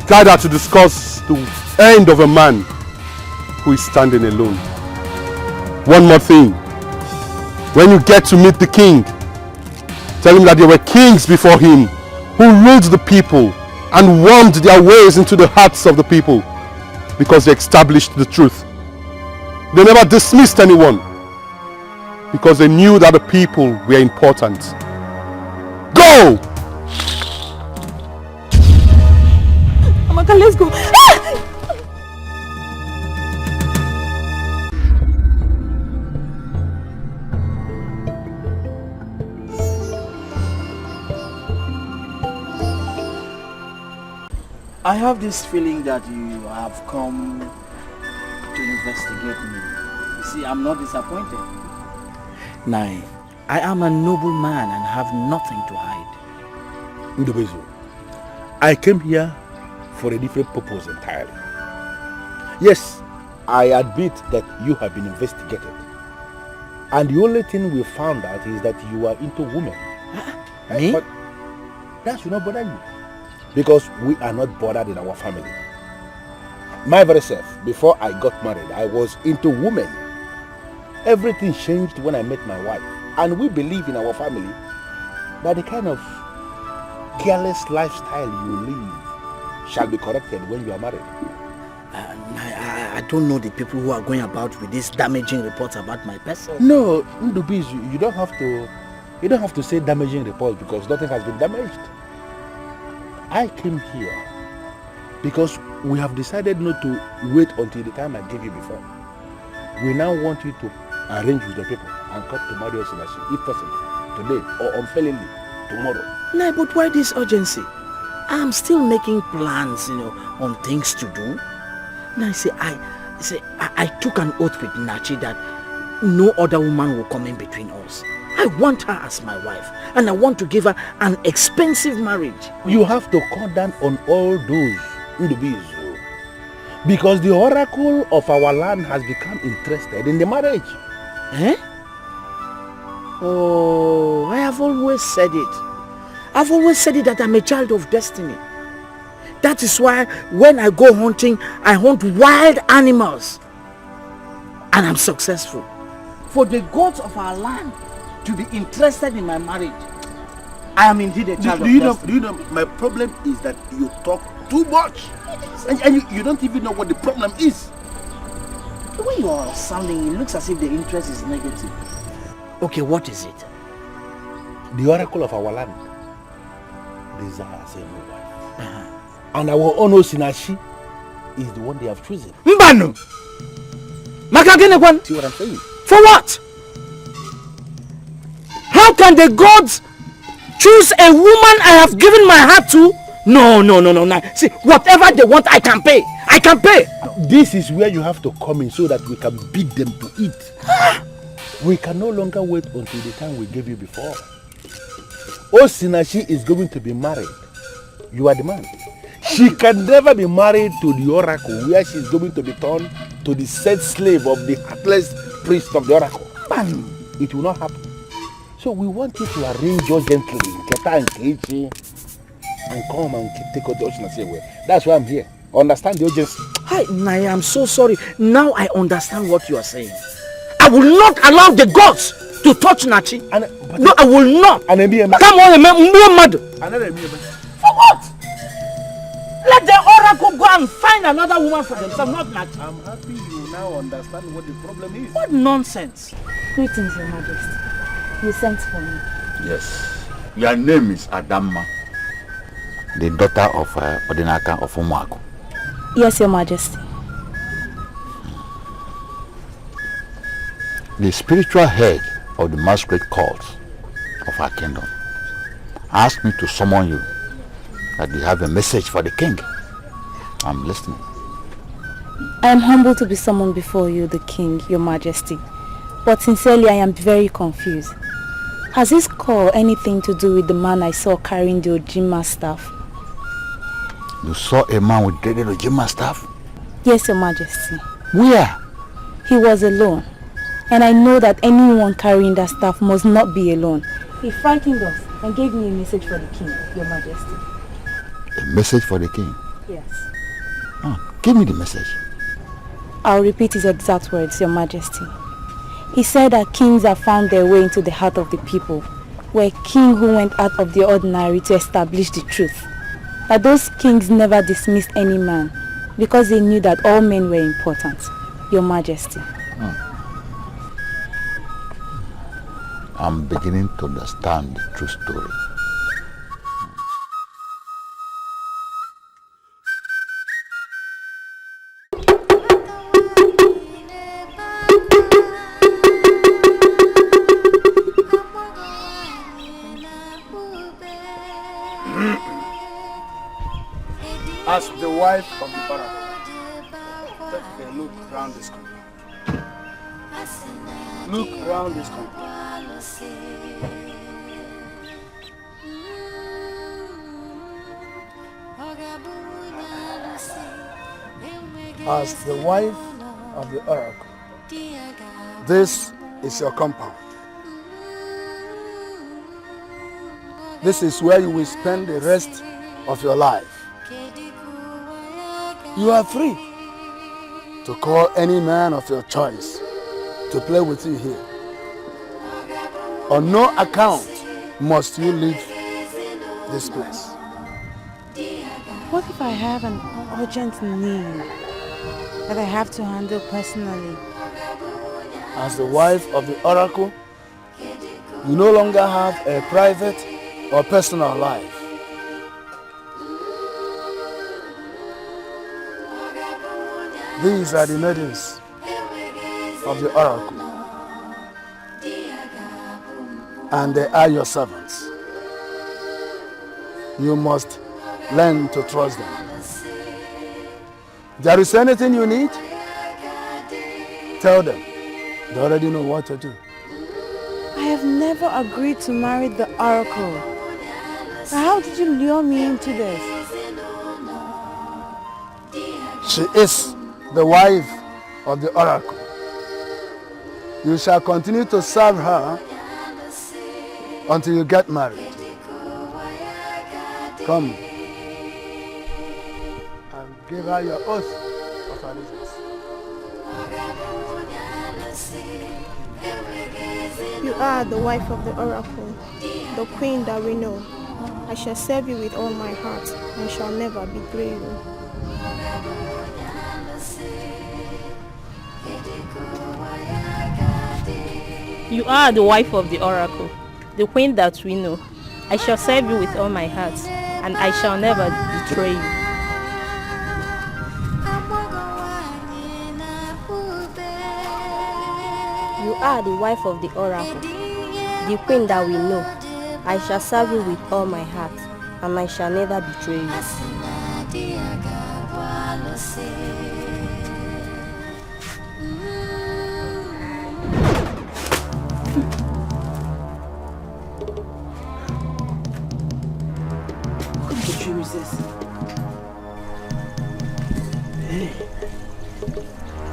S6: gather to discuss the end of a man who is standing alone. One more thing. When you get to meet the king, tell him that there were kings before him who ruled the people and wormed their ways into the hearts of the people because they established the truth. They never dismissed anyone because they knew that the people were important. Go!
S12: Amaka, let's go.
S2: I have this feeling that you have come to investigate me. You see, I'm not disappointed. Nay, I am a noble man and have nothing to hide.
S6: Ndobezo, I came here for a different purpose entirely. Yes, I admit that you have been investigated. And the only thing we found out is that you are into women.
S2: Me?
S6: But that should not bother you. Because we are not bothered in our family. My very self, before I got married, I was into women. Everything changed when I met my wife. And we believe in our family that the kind of careless lifestyle you live shall be corrected when you are married.
S2: I don't know the people who are going about with these damaging reports about my person.
S6: No, Ndubis, you don't have to say damaging reports because nothing has been damaged. I came here because we have decided not to wait until the time I gave you before. We now want you to arrange with the people and come to marry us if possible, today or unfailingly tomorrow.
S2: No, but why this urgency? I'm still making plans, on things to do. Now, I took an oath with Nachi that no other woman will come in between us. I want her as my wife, and I want to give her an expensive marriage.
S6: You have to cut down on all those Ndubizu, because the oracle of our land has become interested in the marriage.
S2: Eh? Oh, I have always said it. I've always said it that I'm a child of destiny. That is why when I go hunting, I hunt wild animals. And I'm successful. for the gods of our land to be interested in my marriage, I am indeed a child of destiny.
S6: Do you know, my problem is that you talk too much. And you don't even know what the problem is.
S2: The way you are sounding, it looks as if the interest is negative. Okay, what is it?
S6: The oracle of our land desires a new wife. And our Ono Sinashi is the one they have chosen.
S2: Mbano!
S6: See what I'm saying?
S2: For what? How can the gods choose a woman I have given my heart to? No. See, whatever they want, I can pay. I can pay.
S6: This is where you have to come in so that we can beat them to eat. We can no longer wait until the time we gave you before. Osinashi is going to be married. You are the man. She can never be married to the oracle where she is going to be turned to the said slave of the heartless priest of the oracle. Bam! It will not happen. So we want you to arrange your gently, and come and take out the Osinashi away. That's why I'm here. Understand the urgency?
S2: Hi, Naya, I'm so sorry. Now I understand what you are saying. I will not allow the gods to touch Nachi. No, I will not. Come on, for what? Let the oracle go and find another woman for themselves, not Nachi.
S6: I'm happy you now understand what the problem is.
S2: What nonsense.
S12: Greetings, Your Majesty. You sent for me.
S5: Yes. Your name is Adamma, the daughter of Odinaka of Umuaku.
S12: Yes, Your Majesty.
S5: The spiritual head of the masquerade cult of our kingdom asked me to summon you, that they have a message for the king. I'm listening.
S12: I am humbled to be summoned before you, the king, Your Majesty. But sincerely, I am very confused. Has this call anything to do with the man I saw carrying the Ojima staff?
S5: You saw a man with dreaded Ojima staff?
S12: Yes, Your Majesty.
S5: Where?
S12: He was alone. And I know that anyone carrying that staff must not be alone. He frightened us and gave me a message for the king, Your Majesty.
S5: A message for the king?
S12: Yes.
S5: Oh, give me the message.
S12: I'll repeat his exact words, Your Majesty. He said that kings have found their way into the heart of the people. We're a king who went out of the ordinary to establish the truth. That those kings never dismissed any man because they knew that all men were important, Your Majesty.
S5: I'm beginning to understand the true story.
S10: As the wife of the oracle, take a look around this country. Look around this country. As the wife of the oracle, this is your compound. This is where you will spend the rest of your life. You are free to call any man of your choice to play with you here. On no account must you leave this place.
S8: What if I have an urgent need that I have to handle personally?
S10: As the wife of the oracle, you no longer have a private or personal life. These are the maidens of the oracle, and they are your servants. You must learn to trust them. If there is anything you need, tell them. They already know what to do.
S8: I have never agreed to marry the oracle. How did you lure me into this?
S10: She is the wife of the oracle. You shall continue to serve her until you get married. Come and give her your oath of allegiance.
S13: You are the wife of the oracle, the queen that we know. I shall serve you with all my heart and shall never betray you.
S4: You are the wife of the oracle, the queen that we know. I shall serve you with all my heart, and I shall never betray you.
S13: You are the wife of the oracle, the queen that we know. I shall serve you with all my heart, and I shall never betray you.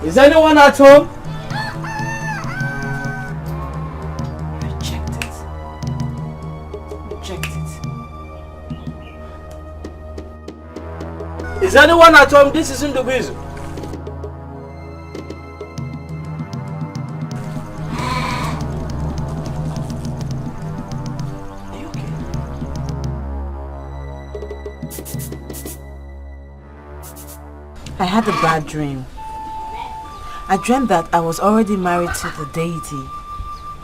S2: Is anyone at home? Reject it. Reject it. Is anyone at home? This isn't the reason.
S14: I had a bad dream. I dreamt that I was already married to the deity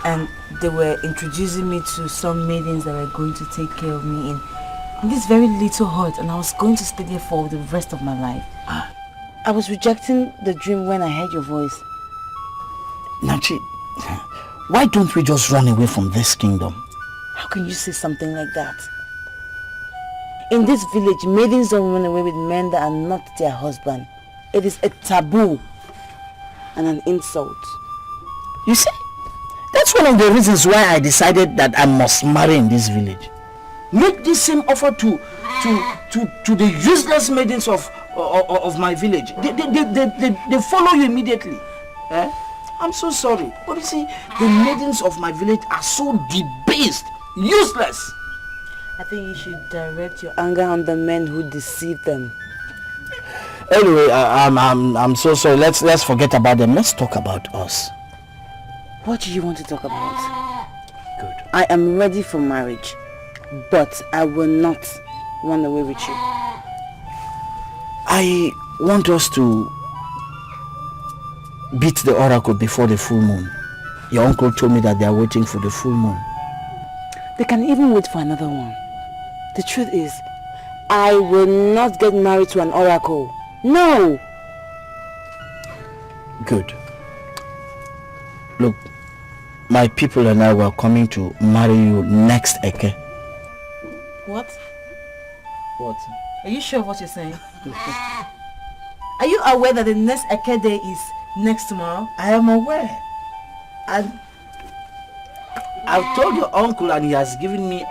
S14: and they were introducing me to some maidens that were going to take care of me in this very little hut, and I was going to stay there for the rest of my life. I was rejecting the dream when I heard your voice.
S2: Nachi, why don't we just run away from this kingdom?
S14: How can you say something like that? In this village, maidens don't run away with men that are not their husband. It is a taboo and an insult.
S2: You see, that's one of the reasons why I decided that I must marry in this village. Make this same offer to the useless maidens of my village. They follow you immediately. Eh? I'm so sorry, but you see, the maidens of my village are so debased, useless.
S14: I think you should direct your anger on the men who deceive them.
S2: Anyway, I'm so sorry. Let's forget about them. Let's talk about us.
S14: What do you want to talk about?
S2: Good.
S14: I am ready for marriage, but I will not run away with you.
S2: I want us to beat the oracle before the full moon. Your uncle told me that they are waiting for the full moon.
S14: They can even wait for another one. The truth is, I will not get married to an oracle. No!
S2: Good. Look, my people and I were coming to marry you next Eke.
S14: What?
S2: What?
S14: Are you sure of what you're saying? Are you aware that the next Eke day is next tomorrow?
S2: I am aware. And I've told your uncle, and he has given me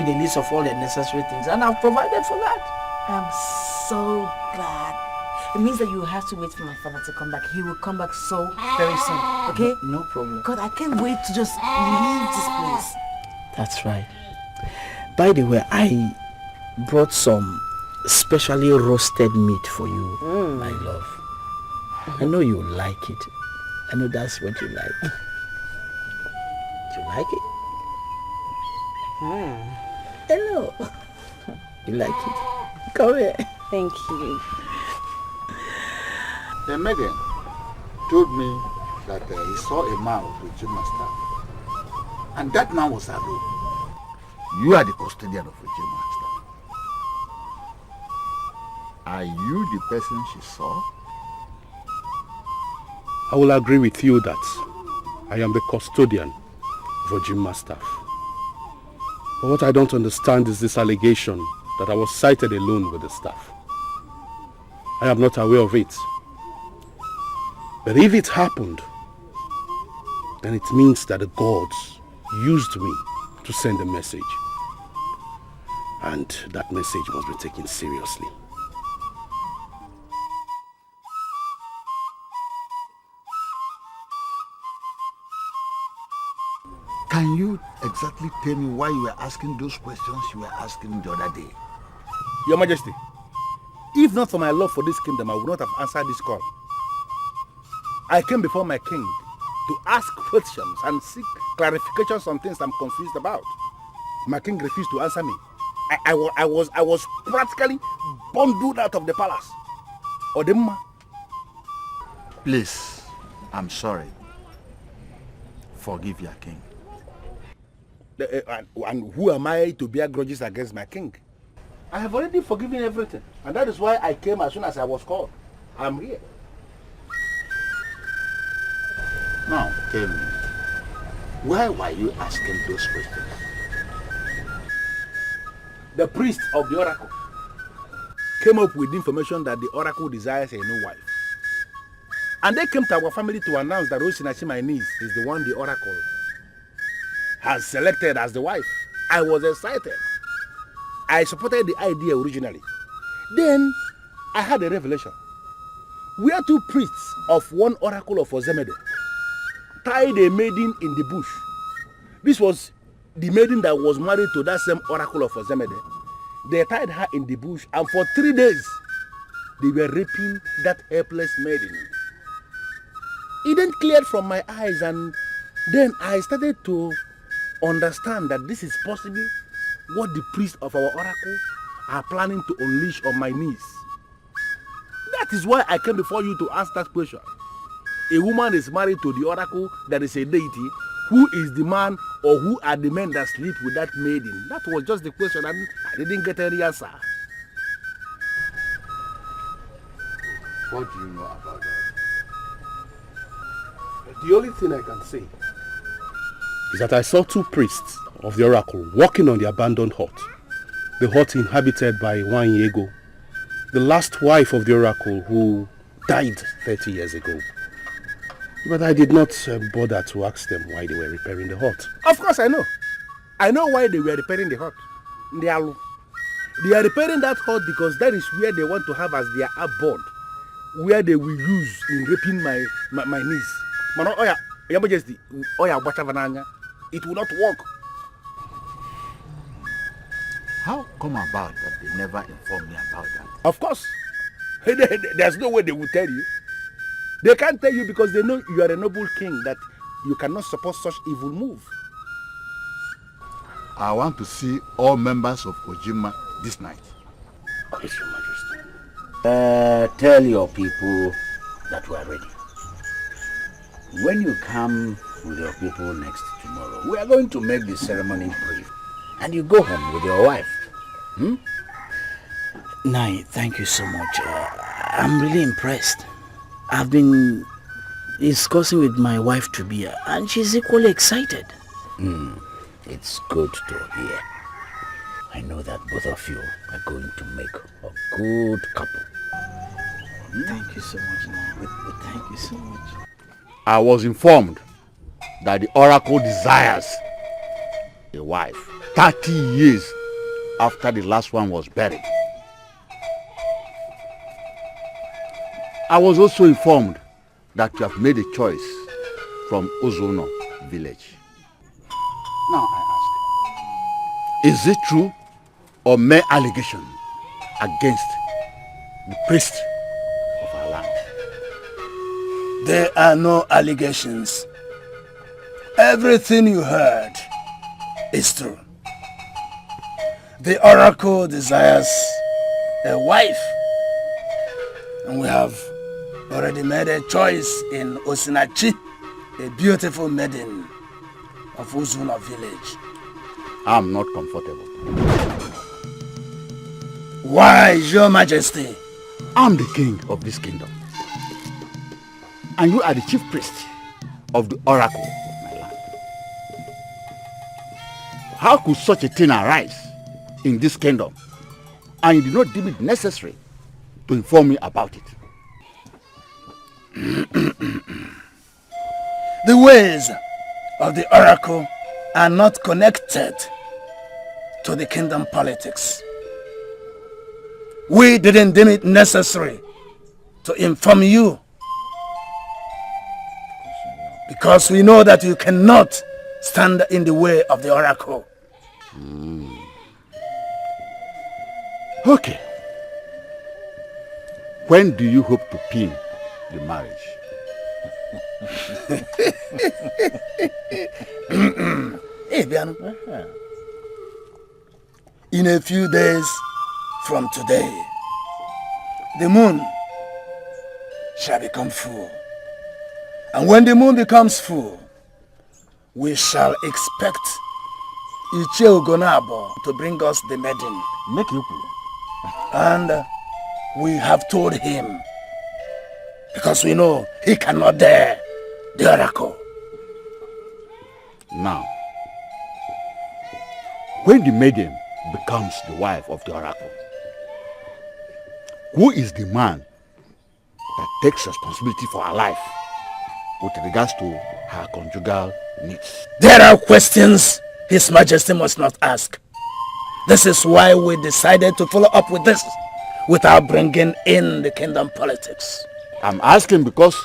S2: the list of all the necessary things, and I've provided for that.
S14: I'm so glad. It means that you have to wait for my father to come back. He will come back so very soon, okay?
S2: No problem.
S14: God, I can't wait to just leave this place.
S2: That's right. By the way, I brought some specially roasted meat for you, my love. I know you like it. I know that's what you like. You like it? Hello. You like it? Come here.
S13: Thank you.
S5: The Megan told me that he saw a man with a gym master, and that man was alone. You are the custodian of a gym master. Are you the person she saw?
S6: I will agree with you that I am the custodian of a gym master. But what I don't understand is this allegation that I was sighted alone with the staff. I am not aware of it. But if it happened, then it means that the gods used me to send a message. And that message must be taken seriously.
S5: Can you exactly tell me why you were asking those questions you were asking the other day?
S6: Your Majesty, if not for my love for this kingdom, I would not have answered this call. I came before my king to ask questions and seek clarifications on things I'm confused about. My king refused to answer me. I was practically bundled out of the palace. Odemma.
S5: Please, I'm sorry. Forgive your king.
S6: And who am I to bear grudges against my king? I have already forgiven everything. And that is why I came as soon as I was called. I'm here.
S5: Now, tell me, why were you asking those questions?
S6: The priest of the oracle came up with information that the oracle desires a new wife. And they came to our family to announce that Osinachi, my niece, is the one the oracle has selected as the wife. I was excited. I supported the idea originally. Then I had a revelation. We are two priests of one oracle of Ozemede tied a maiden in the bush. This was the maiden that was married to that same oracle of Ozemede. They tied her in the bush, and for 3 days they were raping that helpless maiden. It then cleared from my eyes, and then I started to understand that this is possibly what the priests of our oracle are planning to unleash on my niece. That is why I came before you to ask that question. A woman is married to the oracle that is a deity. Who is the man, or who are the men that sleep with that maiden? That was just the question, and I didn't get any answer.
S5: What do you know about that?
S10: The only thing I can say is that I saw two priests of the oracle walking on the abandoned hut. The hut inhabited by Ini Edo, the last wife of the oracle who died 30 years ago. But I did not bother to ask them why they were repairing the hut.
S6: Of course I know. I know why they were repairing the hut. They are repairing that hut because that is where they want to have as their abode, where they will use in raping my niece. Your Majesty, it will not work.
S5: How come about that they never informed me about that?
S6: Of course. There's no way they will tell you. They can't tell you because they know you are a noble king, that you cannot support such evil move.
S5: I want to see all members of Ojima this night.
S2: Yes, Your Majesty. Tell your people that we are ready. When you come with your people next tomorrow, we are going to make the ceremony brief. And you go home with your wife. Nai, thank you so much. I'm really impressed. I've been discussing with my wife to-be, and she's equally excited. It's good to hear. I know that both of you are going to make a good couple. Thank you so much, Nai. Thank you so much.
S5: I was informed that the oracle desires a wife 30 years after the last one was buried. I was also informed that you have made a choice from Ozono village. Now I ask, is it true or mere allegation against the priest of our land?
S10: There are no allegations. Everything you heard is true. The oracle desires a wife, and we have already made a choice in Osinachi, a beautiful maiden of Uzuna village.
S5: I'm not comfortable.
S10: Why, Your Majesty?
S5: I'm the king of this kingdom, and you are the chief priest of the oracle of my land. How could such a thing arise in this kingdom, and you did not deem it necessary to inform me about it?
S10: The ways of the oracle are not connected to the kingdom politics. We didn't deem it necessary to inform you because we know that you cannot stand in the way of the oracle.
S5: Okay. When do you hope to pin the marriage?
S10: Hey, Biano. In a few days from today, the moon shall become full. And when the moon becomes full, we shall expect Ichie Ugonabo to bring us the maiden.
S5: Make you
S10: And we have told him, because we know he cannot dare the oracle.
S5: Now, when the maiden becomes the wife of the oracle, who is the man that takes responsibility for her life with regards to her conjugal needs?
S10: There are questions His Majesty must not ask. This is why we decided to follow up with this without bringing in the kingdom politics.
S5: I'm asking because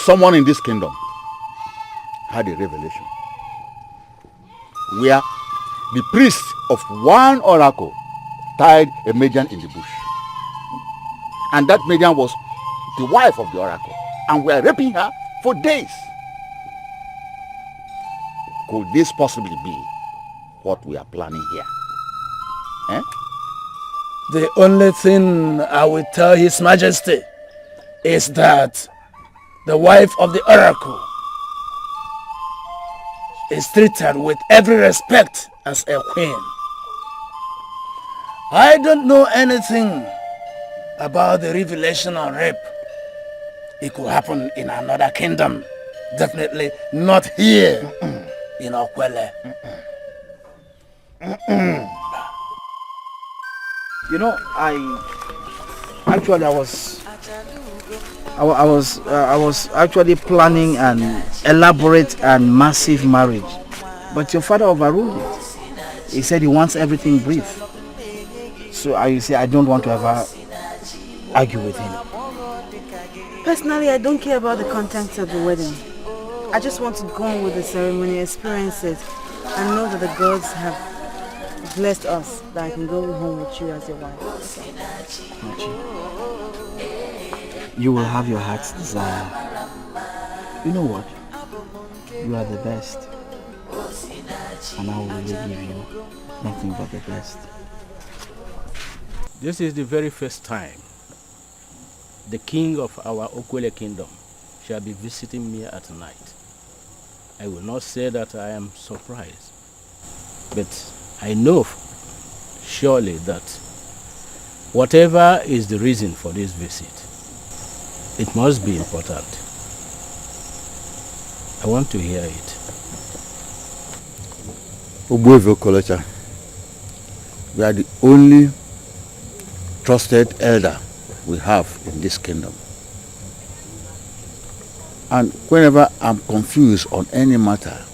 S5: someone in this kingdom had a revelation where the priest of one oracle tied a maiden in the bush. And that maiden was the wife of the oracle. And we are raping her for days. Could this possibly be what we are planning here? Eh?
S10: The only thing I will tell His Majesty is that the wife of the oracle is treated with every respect as a queen. I don't know anything about the revelation on rape. It could happen in another kingdom. Definitely not here in Okwele.
S2: You know, I was actually planning an elaborate and massive marriage, but your father overruled it. He said he wants everything brief. So I don't want to ever argue with him.
S14: Personally, I don't care about the contents of the wedding. I just want to go on with the ceremony, experience it, and know that the gods have blessed us, that I can go home with you as your wife.
S2: Machi, you will have your heart's desire. You know what? You are the best. And I will really give you nothing but the best.
S15: This is the very first time the king of our Okwele kingdom shall be visiting me at night. I will not say that I am surprised, but I know surely that whatever is the reason for this visit, it must be important. I want to hear it.
S1: Obuevo Kolecha, we are the only trusted elder we have in this kingdom. And whenever I'm confused on any matter,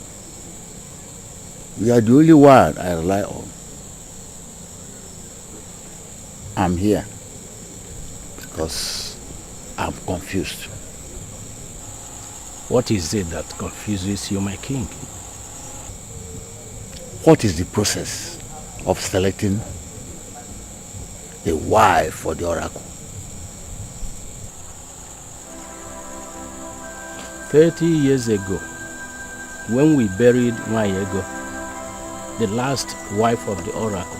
S1: you are the only one I rely on. I'm here because I'm confused.
S15: What is it that confuses you, my king?
S1: What is the process of selecting a wife for the oracle?
S15: 30 years ago, when we buried Nwayego, the last wife of the oracle,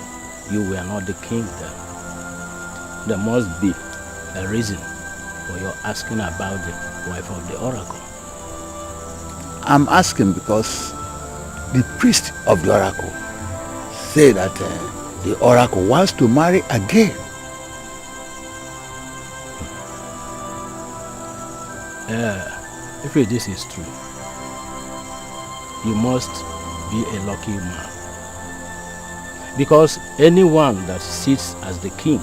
S15: you were not the king then. There must be a reason for your asking about the wife of the oracle.
S1: I'm asking because the priest of the oracle say that the oracle wants to marry again.
S15: If this is true, you must be a lucky man. Because anyone that sits as the king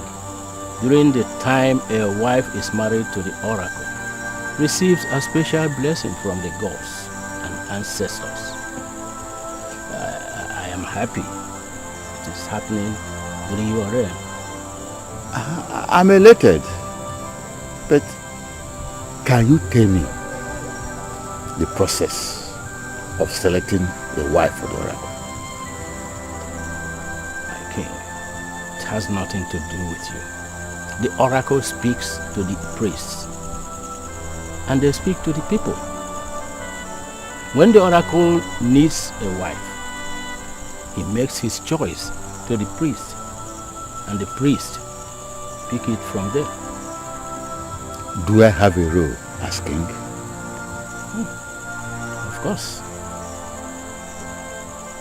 S15: during the time a wife is married to the oracle receives a special blessing from the gods and ancestors. I am happy it is happening during your reign.
S1: I'm elated, but can you tell me the process of selecting the wife for the oracle?
S15: My king, it has nothing to do with you. The oracle speaks to the priests, and they speak to the people. When the oracle needs a wife, he makes his choice to the priest, and the priest pick it from there.
S5: Do I have a role as king?
S15: Of course.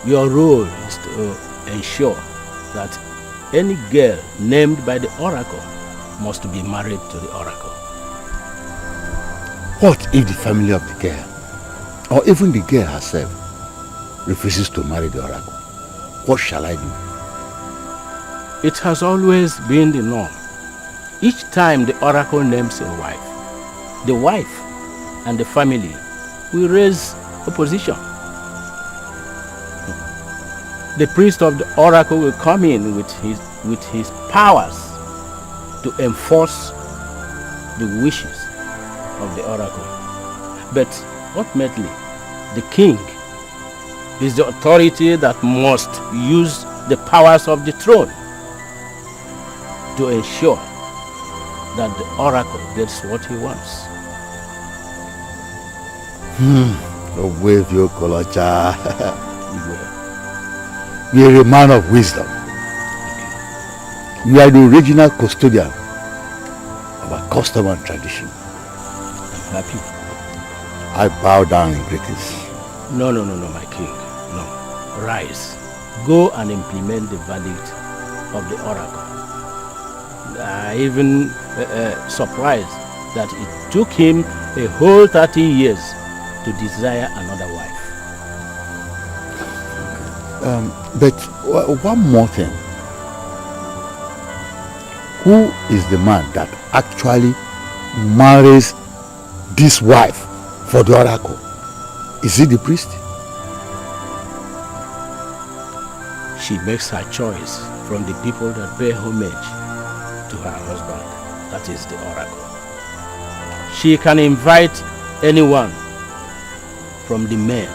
S15: Your role is to ensure that any girl named by the oracle must be married to the oracle.
S5: What if the family of the girl, or even the girl herself, refuses to marry the oracle? What shall I do?
S15: It has always been the norm. Each time the oracle names a wife, the wife and the family will raise opposition. The priest of the oracle will come in with his powers to enforce the wishes of the oracle. But ultimately, the king is the authority that must use the powers of the throne to ensure that the oracle gets what he wants.
S5: With your Kolocha. You are a man of wisdom. You are the original custodian of our custom and tradition.
S15: I'm happy.
S5: I bow down in greatness.
S15: No, my king. No. Rise. Go and implement the verdict of the oracle. I even surprised that it took him a whole 30 years to desire another wife.
S5: But one more thing. Who is the man that actually marries this wife for the oracle? Is it the priest?
S15: She makes her choice from the people that pay homage to her husband, that is the oracle. She can invite anyone from the men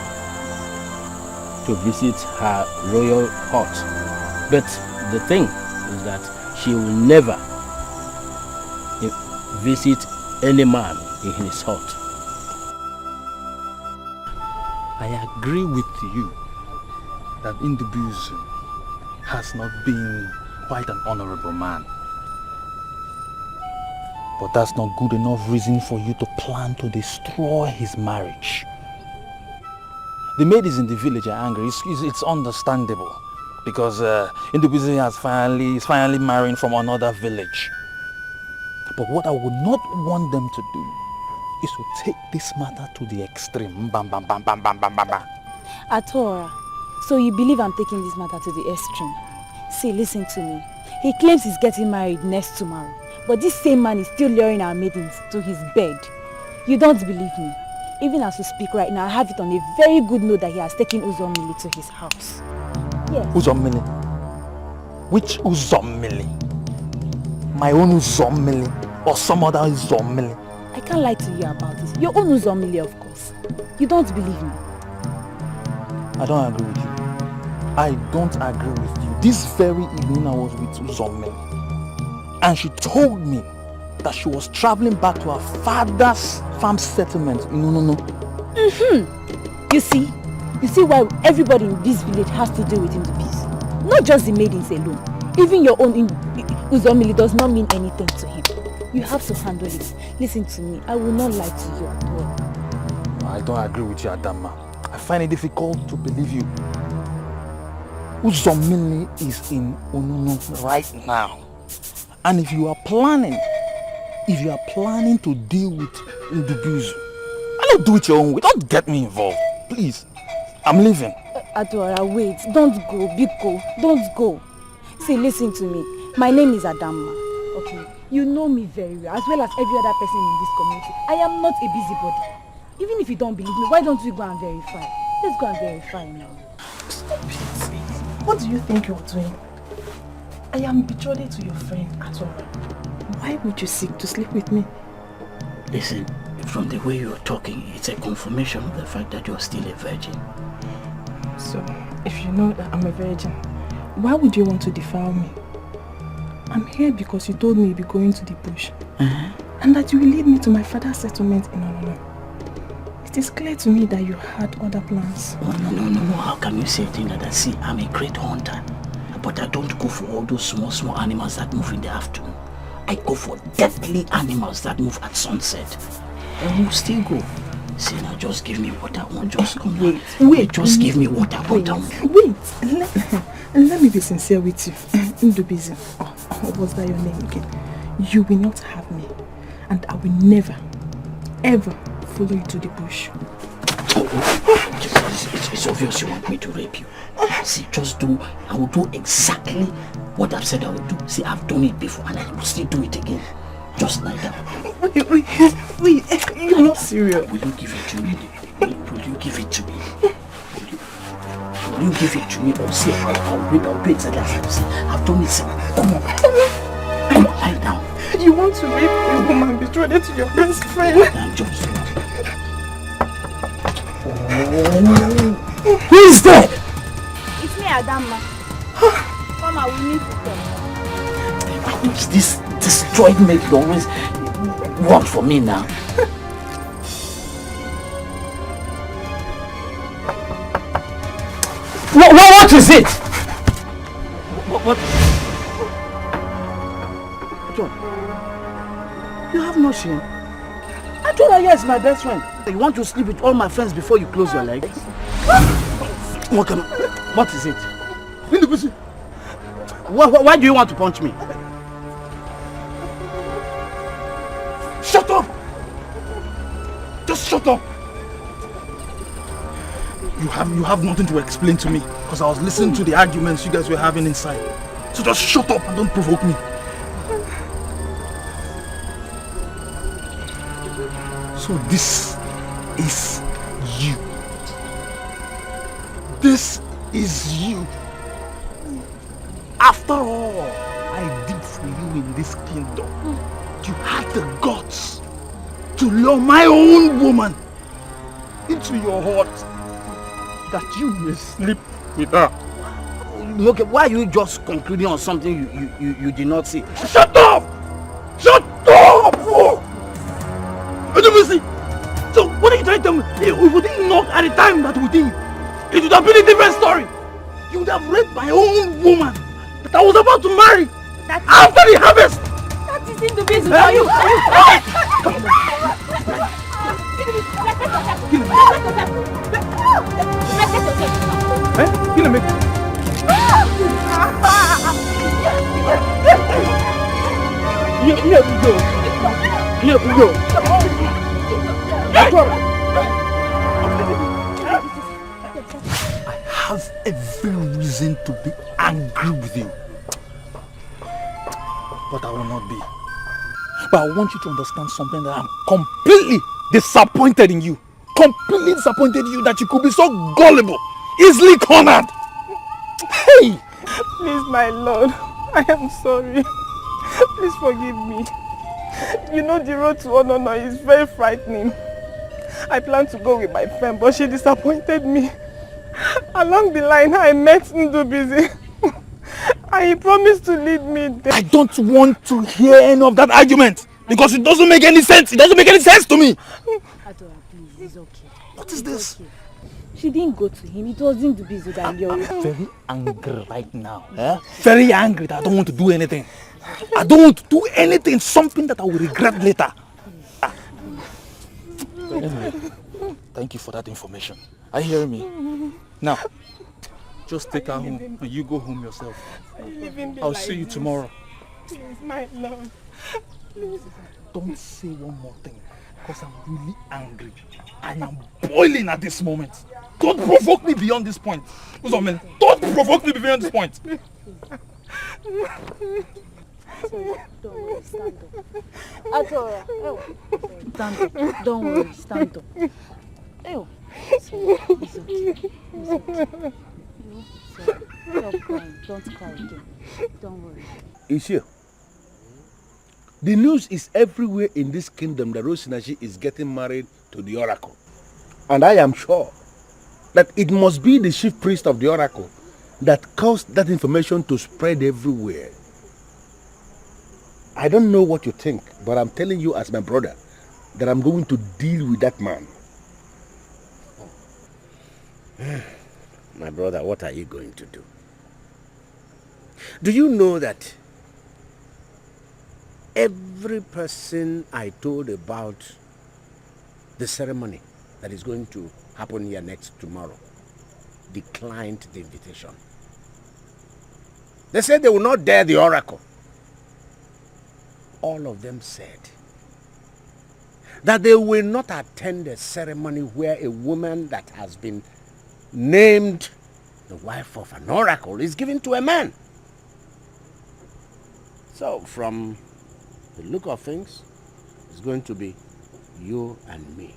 S15: to visit her royal hut. But the thing is that she will never visit any man in his hut.
S9: I agree with you that Ndubuzu has not been quite an honorable man. But that's not good enough reason for you to plan to destroy his marriage. The maidens in the village are angry. It's understandable because Ndubuzu is finally marrying from another village. But what I would not want them to do is to take this matter to the extreme. Bam, bam, bam, bam, bam, bam, bam, bam.
S12: Atora, so you believe I'm taking this matter to the extreme? See, listen to me. He claims he's getting married next tomorrow. But this same man is still luring our maidens to his bed. You don't believe me? Even as we speak right now, I have it on a very good note that he has taken Uzomili to his house. Yes.
S9: Uzomili? Which Uzomili? My own Uzomili or some other Uzomili?
S12: I can't lie to you about this. Your own Uzomili, of course. You don't believe me?
S9: I don't agree with you. I don't agree with you. This very evening I was with Uzomili, and she told me that she was traveling back to her father's farm settlement in Unono.
S12: You see why everybody in this village has to deal with him to peace. Not just the maidens alone. Even your own Uzomili does not mean anything to him. You have to handle it. Listen to me. I will not lie to you at all.
S9: I don't agree with you, Adama. I find it difficult to believe you. Uzomili is in Unono right now. And if you are planning to deal with Ndubuzu, why not do it your own way? Don't get me involved, please. I'm leaving.
S12: Adora, wait. Don't go, Biko. Don't go. See, listen to me. My name is Adama. Okay? You know me very well, as well as every other person in this community. I am not a busybody. Even if you don't believe me, why don't we go and verify? Let's go and verify now.
S11: Stop it. What do you think you're doing? I am betrothed to your friend Atora. Why would you seek to sleep with me?
S2: Listen, from the way you're talking, it's a confirmation of the fact that you're still a virgin.
S11: So, if you know that I'm a virgin, why would you want to defile me? I'm here because you told me you'd be going to the bush. and that you will lead me to my father's settlement in Olono. It is clear to me that you had other plans.
S2: Oh, no. How can you say a thing like that? See, I'm a great hunter, but I don't go for all those small animals that move in the afternoon. I go for deadly animals that move at sunset. And we'll still go. See, now just give me what I want. Just come. Wait. Just give me what I want.
S11: Wait. Let me be sincere with you. Ndubizi. What was that your name again? You will not have me. And I will never, ever follow you to the bush.
S2: It's obvious you want me to rape you. See, I will do exactly what I've said I will do. See, I've done it before and I will still do it again. Just like that.
S11: Wait, you're not serious.
S2: Will you give it to me? Will you give it to me? Will you give it to me? Or say, I'll do exactly as I said. I've done it, sir. Come on. Lie down.
S11: You want to rape a woman betrothed to your best friend?
S2: I'm just... Who is there?
S12: It's me, Adama. Come on, we need to talk.
S2: This destroyed maid always work for me now. What is it? What? John, you have no shame. I told her yes, my best friend. You want to sleep with all my friends before you close your legs? What is it? Why do you want to punch me? Shut up! Just shut up!
S9: You have nothing to explain to me because I was listening to the arguments you guys were having inside. So just shut up and don't provoke me. So this is you. This is you. After all I did for you in this kingdom, you had the guts to lure my own woman into your heart that you may sleep with her.
S2: Look, why are you just concluding on something you did not see?
S9: Shut up! Shut up! See? So what are you trying to tell me? If we didn't knock at the time that we did, it would have been a different story. You would have raped my own woman that I was about to marry after the harvest.
S12: That is in the business for you.
S9: Kill me. Here we go. Here we go. I have every reason to be angry with you. But I will not be. But I want you to understand something, that I'm completely disappointed in you. Completely disappointed in you that you could be so gullible, easily cornered. Hey!
S11: Please, my lord, I am sorry. Please forgive me. You know the road to Onono is very frightening. I planned to go with my friend, but she disappointed me. Along the line, I met Ndubizi. And he promised to lead me there.
S9: I don't want to hear any of that argument because it doesn't make any sense. It doesn't make any sense to me.
S12: Adora, please, it's okay.
S9: What is this?
S12: Okay. She didn't go to him. It was Ndubizi that you're...
S9: I'm very angry right now. Very angry that I don't want to do anything. I don't want to do anything, something that I will regret later. Anyway, thank you for that information. Are you hearing me? Now, just take her home and you go home yourself. I'll see you tomorrow.
S11: Please, my love. Please.
S9: Don't say one more thing because I'm really angry. I am boiling at this moment. Don't provoke me beyond this point. Don't provoke me beyond this point.
S12: Don't worry, stand up. Adora, stand up. Don't worry, stand up. It's okay. It's okay. Stop crying. Don't cry again. Don't worry.
S6: Issue. The news is everywhere in this kingdom that Rosinachi is getting married to the oracle. And I am sure that it must be the chief priest of the oracle that caused that information to spread everywhere. I don't know what you think, but I'm telling you as my brother that I'm going to deal with that man.
S5: My brother, what are you going to do? Do you know that every person I told about the ceremony that is going to happen here tomorrow declined the invitation? They said they will not dare the oracle. All of them said that they will not attend a ceremony where a woman that has been named the wife of an oracle is given to a man. So from the look of things, it's going to be you and me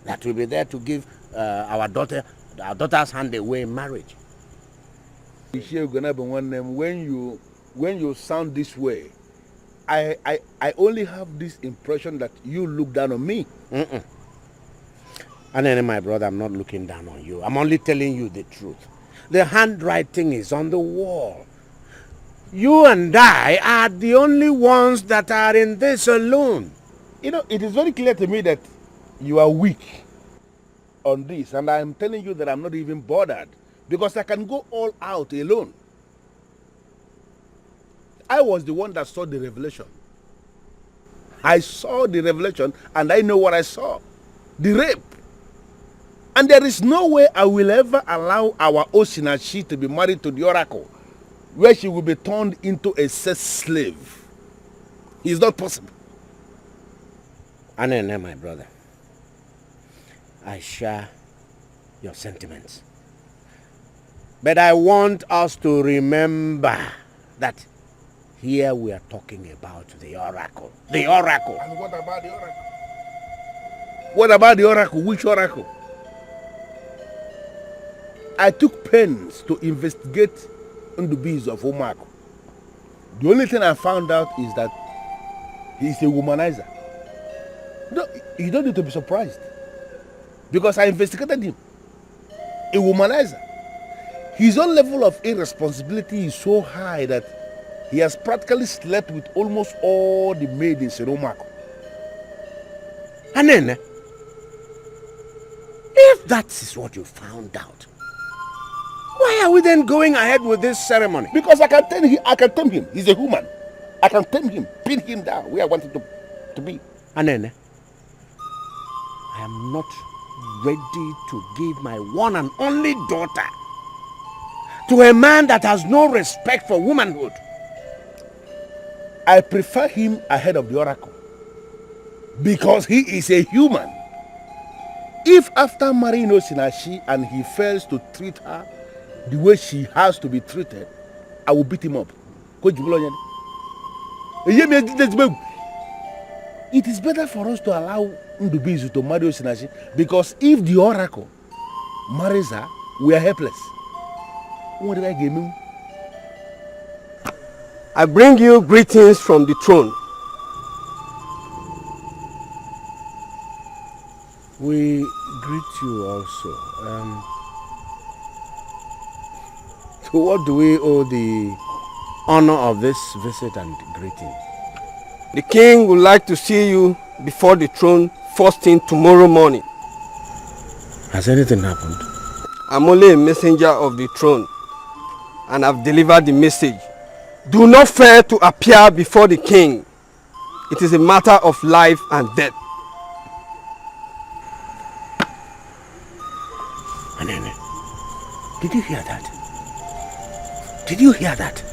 S5: that will be there to give our daughter's hand away in marriage.
S6: When you sound this way, I only have this impression that you look down on me.
S5: And then, my brother, I'm not looking down on you. I'm only telling you the truth. The handwriting is on the wall. You and I are the only ones that are in this alone.
S6: You know, it is very clear to me that you are weak on this, and I'm telling you that I'm not even bothered because I can go all out alone. I was the one that saw the revelation. I saw the revelation and I know what I saw. The rape. And there is no way I will ever allow our Osinachi to be married to the oracle where she will be turned into a sex slave. It's not possible.
S5: Anene, my brother, I share your sentiments. But I want us to remember that here we are talking about the oracle. The oracle.
S6: And what about the oracle? What about the oracle? Which oracle? I took pains to investigate Ndubi's of Omako. The only thing I found out is that he's a womanizer. No, you don't need to be surprised. Because I investigated him. A womanizer. His own level of irresponsibility is so high that he has practically slept with almost all the maidens in Omako.
S5: And then, if that is what you found out, why are we then going ahead with this ceremony?
S6: Because I can tame him. He's a human. I can tame him, pin him down where I want him to be.
S5: And then, I am not ready to give my one and only daughter to a man that has no respect for womanhood.
S6: I prefer him ahead of the oracle because he is a human. If after marrying Osinachi and he fails to treat her the way she has to be treated, I will beat him up. It is better for us to allow Ndubizu to marry Osinachi because if the oracle marries her, we are helpless. What did I give him?
S16: I bring you greetings from the throne.
S5: We greet you also. To what do we owe the honor of this visit and greeting?
S16: The king would like to see you before the throne first thing tomorrow morning.
S5: Has anything happened?
S16: I'm only a messenger of the throne, and I've delivered the message. Do not fear to appear before the king. It is a matter of life and death.
S5: Anene, did you hear that? Did you hear that?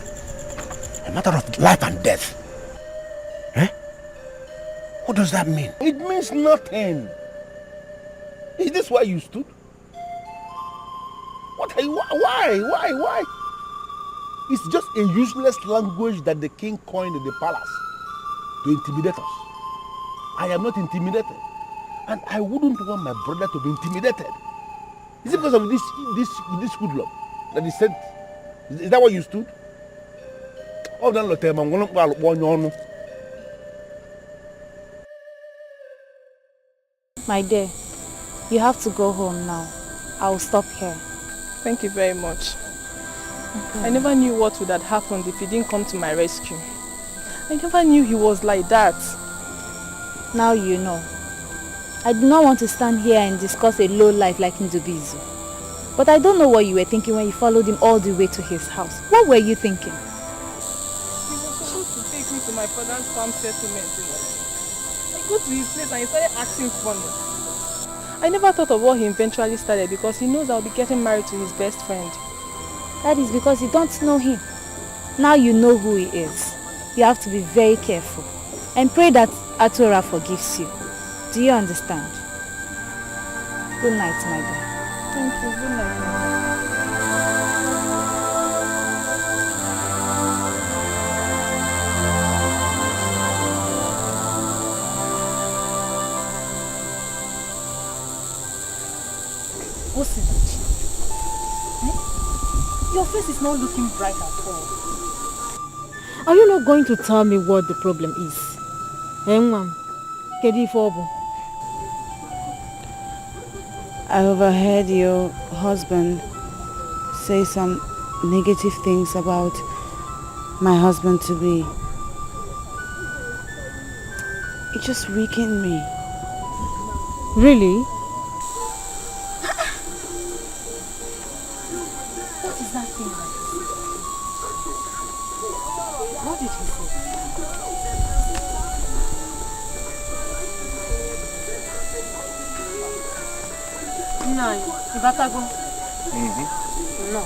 S5: A matter of life and death. Eh? What does that mean?
S6: It means nothing. Is this why you stood? What are you? Why? It's just a useless language that the king coined in the palace to intimidate us. I am not intimidated, and I wouldn't want my brother to be intimidated. Is it because of this hoodlum that he said? Is that why you stood?
S17: My dear, you have to go home now. I will stop here.
S11: Thank you very much. I never knew what would have happened if you didn't come to my rescue. I never knew he was like that.
S17: Now you know. I do not want to stand here and discuss a low life like Ndubizu. But I don't know what you were thinking when you followed him all the way to his house. What were you thinking?
S11: He was supposed to take me to my father's farm settlement. I go to his place and he started acting funny. I never thought of what he eventually started because he knows I'll be getting married to his best friend.
S17: That is because you don't know him. Now you know who he is. You have to be very careful and pray that Atora forgives you. Do you understand? Good night, my dear.
S11: Thank you. Good night, Mama.
S8: Osinachi, your face is not looking bright at all.
S4: Are you not going to tell me what the problem is? Ma'am.
S14: I overheard your husband say some negative things about my husband-to-be. It just weakened me.
S4: Really?
S8: What is that thing like this? What did he say? No, Ibatago. No.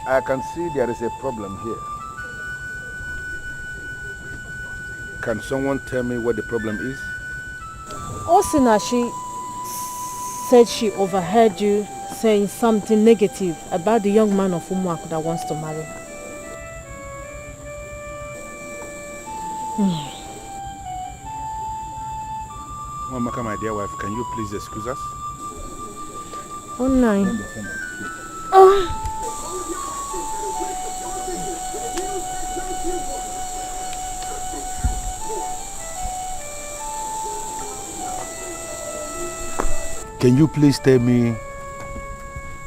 S6: I can see there is a problem here. Can someone tell me what the problem is?
S4: Osinachi said she overheard you saying something negative about the young man of Umuaku that wants to marry her.
S6: Mamaka, my dear wife, can you please excuse us?
S4: Oh, no. Oh.
S6: Can you please tell me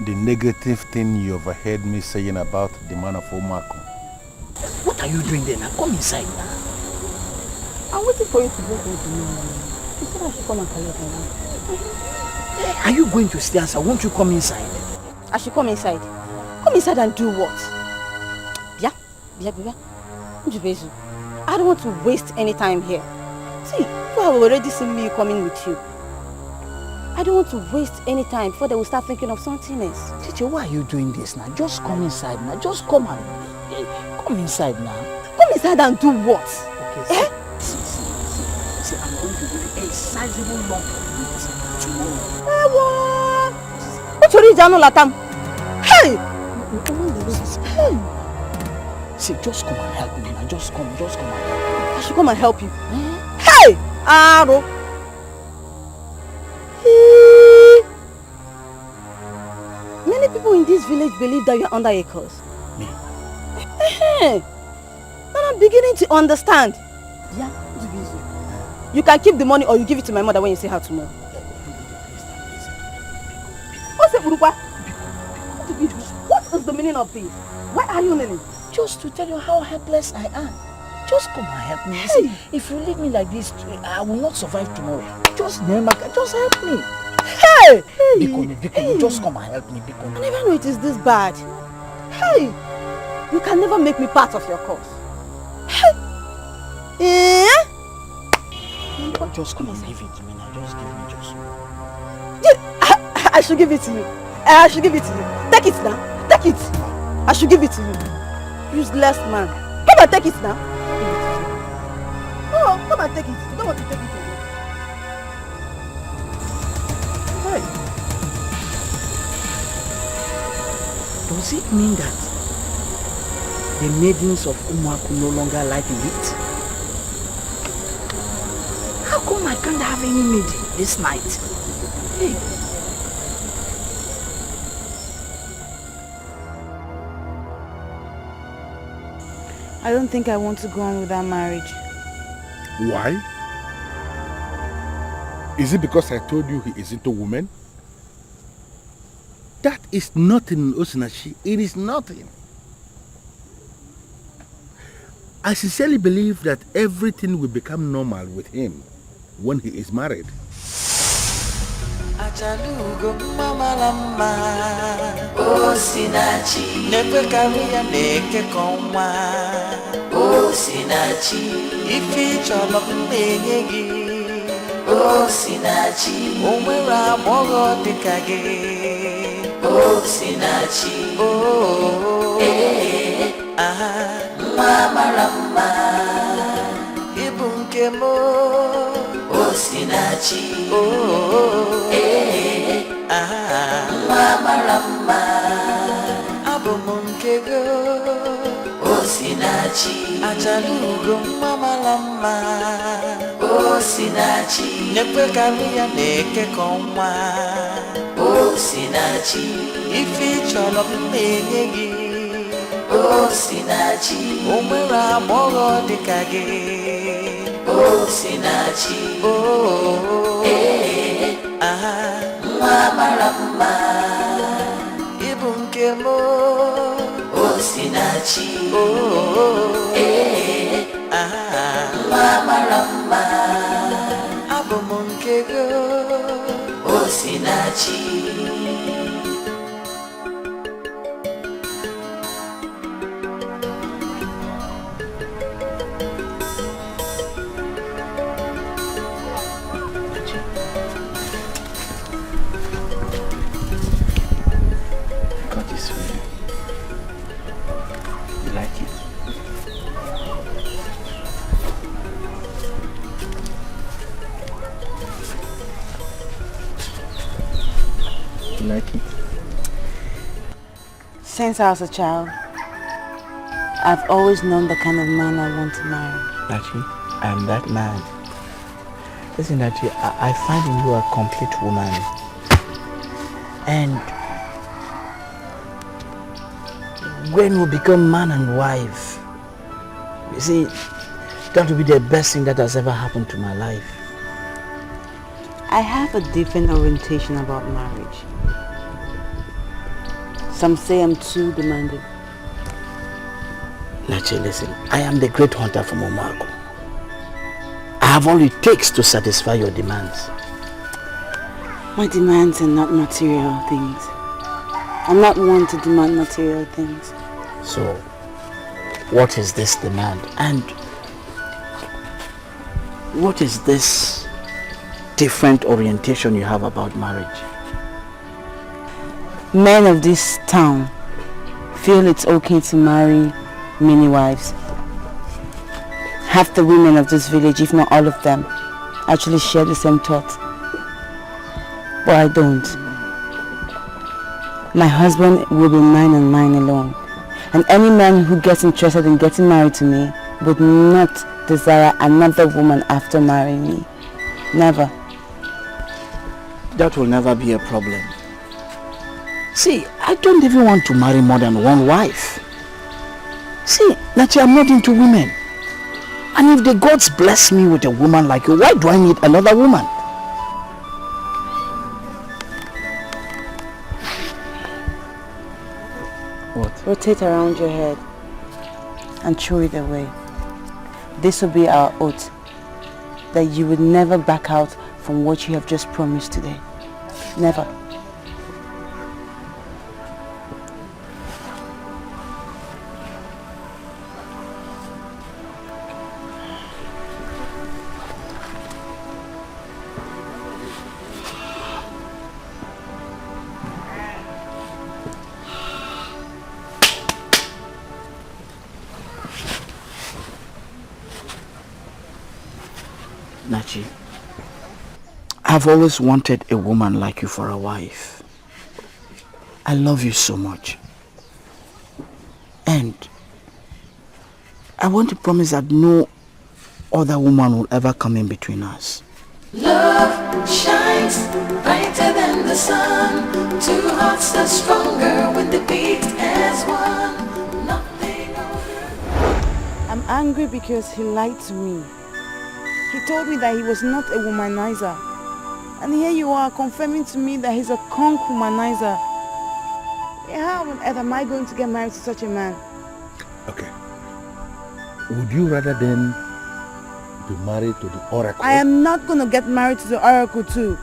S6: the negative thing you overheard me saying about the man of Umuaku?
S2: What are you doing there now? Come inside now.
S11: I'm waiting for you to go to the room. You said I should come and collect her now.
S2: Are you going to stay outside? Won't you come inside?
S12: I should come inside. Come inside and do what? Bia. Njubezu, I don't want to waste any time here. See, you have already seen me coming with you. I don't want to waste any time before they will start thinking of something else.
S2: Chiche, why are you doing this now? Just come inside now. Just come and come inside now.
S12: Come inside and do what?
S2: Okay, see, I'm going to give you a sizable lump of meat tomorrow.
S12: What's your reason, Latam? Hey!
S2: See, just come and help me now. Just come and help me.
S12: I should come and help you. Hey! Aro! Many people in this village believe that you're under a curse.
S2: Me?
S12: Hey! And I'm beginning to understand. Yeah, you can keep the money or you give it to my mother when you see her tomorrow. What is the meaning of this? Why are you kneeling?
S2: Just to tell you how helpless I am. Just come and help me. Hey. See, if you leave me like this, I will not survive tomorrow. Just help me.
S12: Hey!
S2: Bikoni, just come and help me, Bikoni.
S12: I never knew it is this bad. Hey! You can never make me part of your cause. Hey!
S2: Just come and give it to me now. Just give me just one.
S12: I should give it to you. I should give it to you. Take it now. Take it. I should give it to you. Useless man. Come and take it now. Give it to you. Oh, come and take it. You don't want to take it again.
S2: Hey. Does it mean that the maidens of Umuaku no longer like meat? How come I can't have any maid this night? Hey.
S14: I don't think I want to go on with that marriage.
S6: Why? Is it because I told you he isn't a woman? That is nothing, Osinachi. It is nothing. I sincerely believe that everything will become normal with him when he is married.
S7: Achalugo mama lama o sinachi nepe kawia neke konwa o sinachi ifi cholo mbengi o sinachi omwera mogo dekage o sinachi o mama lama ibunke mo o sinachi mama lama abomunkego o sinachi achalugo mama lama o sinachi nepe kawia neke konwa o sinachi ifi cholo mbengi o sinachi omwera mogo dekage o sinachi mama lama ibunke mo o sinachi mama lama abomunkego o sinachi.
S2: Like it?
S14: Since I was a child, I've always known the kind of man I want to marry.
S2: Nachi, I am that man. Listen, Nachi, I find in you a complete woman. And when we become man and wife, you see, that will be the best thing that has ever happened to my life.
S14: I have a different orientation about marriage. Some say I'm too demanding.
S2: Nachi, listen, I am the great hunter from Omako. I have all it takes to satisfy your demands.
S14: My demands are not material things. I'm not one to demand material things.
S2: So, what is this demand? And what is this different orientation you have about marriage?
S14: Men of this town feel it's okay to marry many wives. Half the women of this village, if not all of them, actually share the same thought. But I don't. My husband will be mine and mine alone. And any man who gets interested in getting married to me would not desire another woman after marrying me. Never.
S2: That will never be a problem. See, I don't even want to marry more than one wife. See, Nachi, I'm not into women. And if the gods bless me with a woman like you, why do I need another woman?
S14: What? Rotate around your head and throw it away. This will be our oath that you would never back out from what you have just promised today. Never.
S2: Nachi, I've always wanted a woman like you for a wife. I love you so much. And I want to promise that no other woman will ever come in between us.
S7: Love shines brighter than the sun. Two hearts are stronger when they beat as one. Nothing over.
S14: I'm angry because he lied to me. He told me that he was not a womanizer. And here you are confirming to me that he's a conk womanizer. How on earth am I going to get married to such a man?
S6: Okay. Would you rather then be married to the oracle?
S11: I am not going to get married to the oracle too.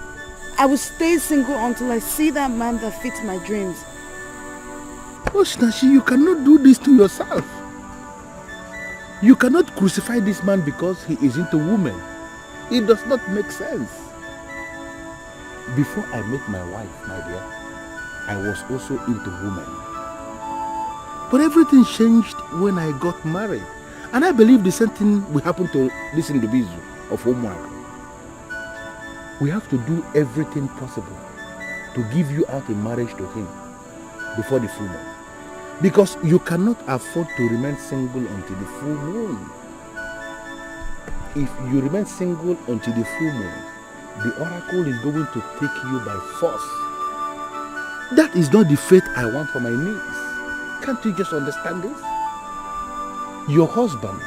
S11: I will stay single until I see that man that fits my dreams.
S6: Osinachi, you cannot do this to yourself. You cannot crucify this man because he is into women. It does not make sense. Before I met my wife, my dear, I was also into women. But everything changed when I got married. And I believe the same thing will happen to this individual of Umuaku. We have to do everything possible to give you out in marriage to him before the full moon. Because you cannot afford to remain single until the full moon. If you remain single until the full moon, the oracle is going to take you by force. That is not the fate I want for my niece. Can't you just understand this? Your husband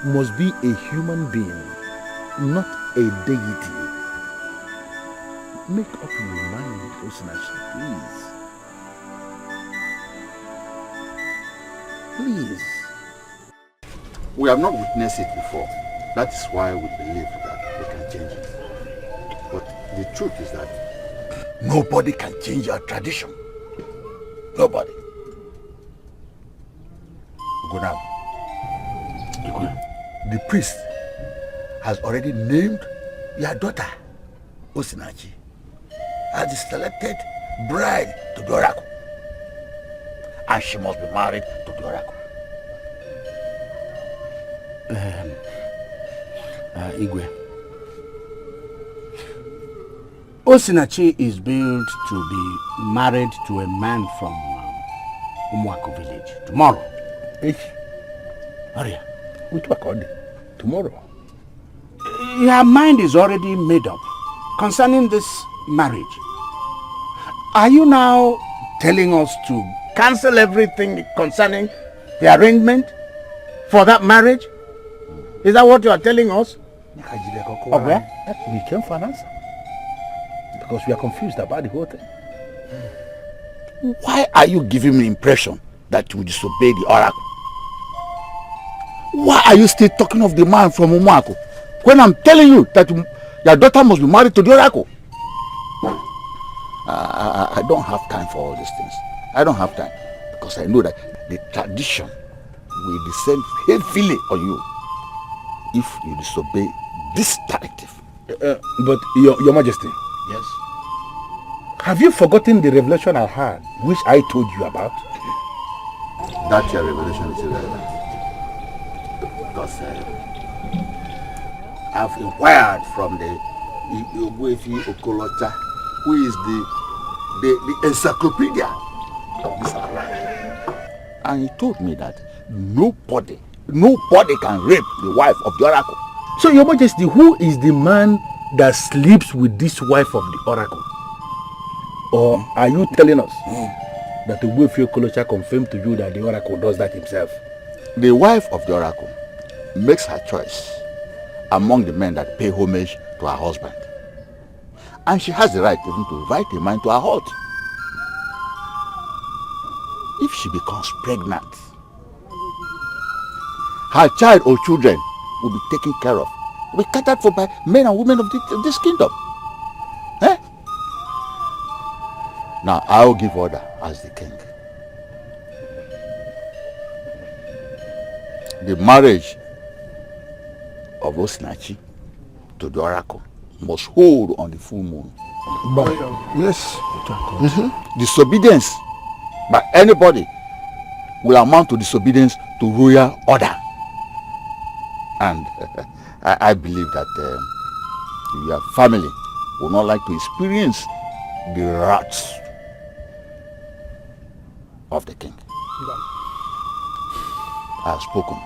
S6: must be a human being, not a deity. Make up your mind, Osinachi, please. Please.
S5: We have not witnessed it before. That is why we believe that we can change it. But the truth is that nobody can change our tradition. Nobody. Go now. The priest has already named your daughter, Osinachi, as the selected bride to the oracle. And she must be married to the oracle.
S2: Igwe. Osinachi is built to be married to a man from Umuaku village tomorrow.
S6: Aria, we talk on tomorrow.
S2: Your mind is already made up concerning this marriage. Are you now telling us to cancel everything concerning the arrangement for that marriage? Is that what you are telling us?
S6: Okay. We came for an answer. Because we are confused about the whole thing.
S5: Why are you giving me the impression that you disobey the oracle? Why are you still talking of the man from Umuaku when I'm telling you that your daughter must be married to the oracle? I don't have time for all these things. I don't have time because I know that the tradition will descend heavily on you if you disobey this directive.
S6: But your Majesty.
S5: Yes?
S6: Have you forgotten the revelation I had, which I told you about?
S5: That your revelation is irrelevant. Because I've inquired from the Igwefi Okolocha, who is the encyclopedia of this land. And he told me that nobody can rape the wife of the oracle.
S6: So, Your Majesty, who is the man that sleeps with this wife of the oracle? Or are you telling us that the Igwefi Okolocha confirmed to you that the oracle does that himself?
S5: The wife of the oracle makes her choice among the men that pay homage to her husband. And she has the right even to invite a man to her hut. If she becomes pregnant, her child or children will be taken care of, will be catered for by men and women of this kingdom. Eh? Now I will give order as the king. The marriage of Osinachi to the oracle must hold on the full moon.
S6: But, yes.
S5: Disobedience by anybody will amount to disobedience to royal order. And I believe that your family will not like to experience the wrath of the king. I have spoken.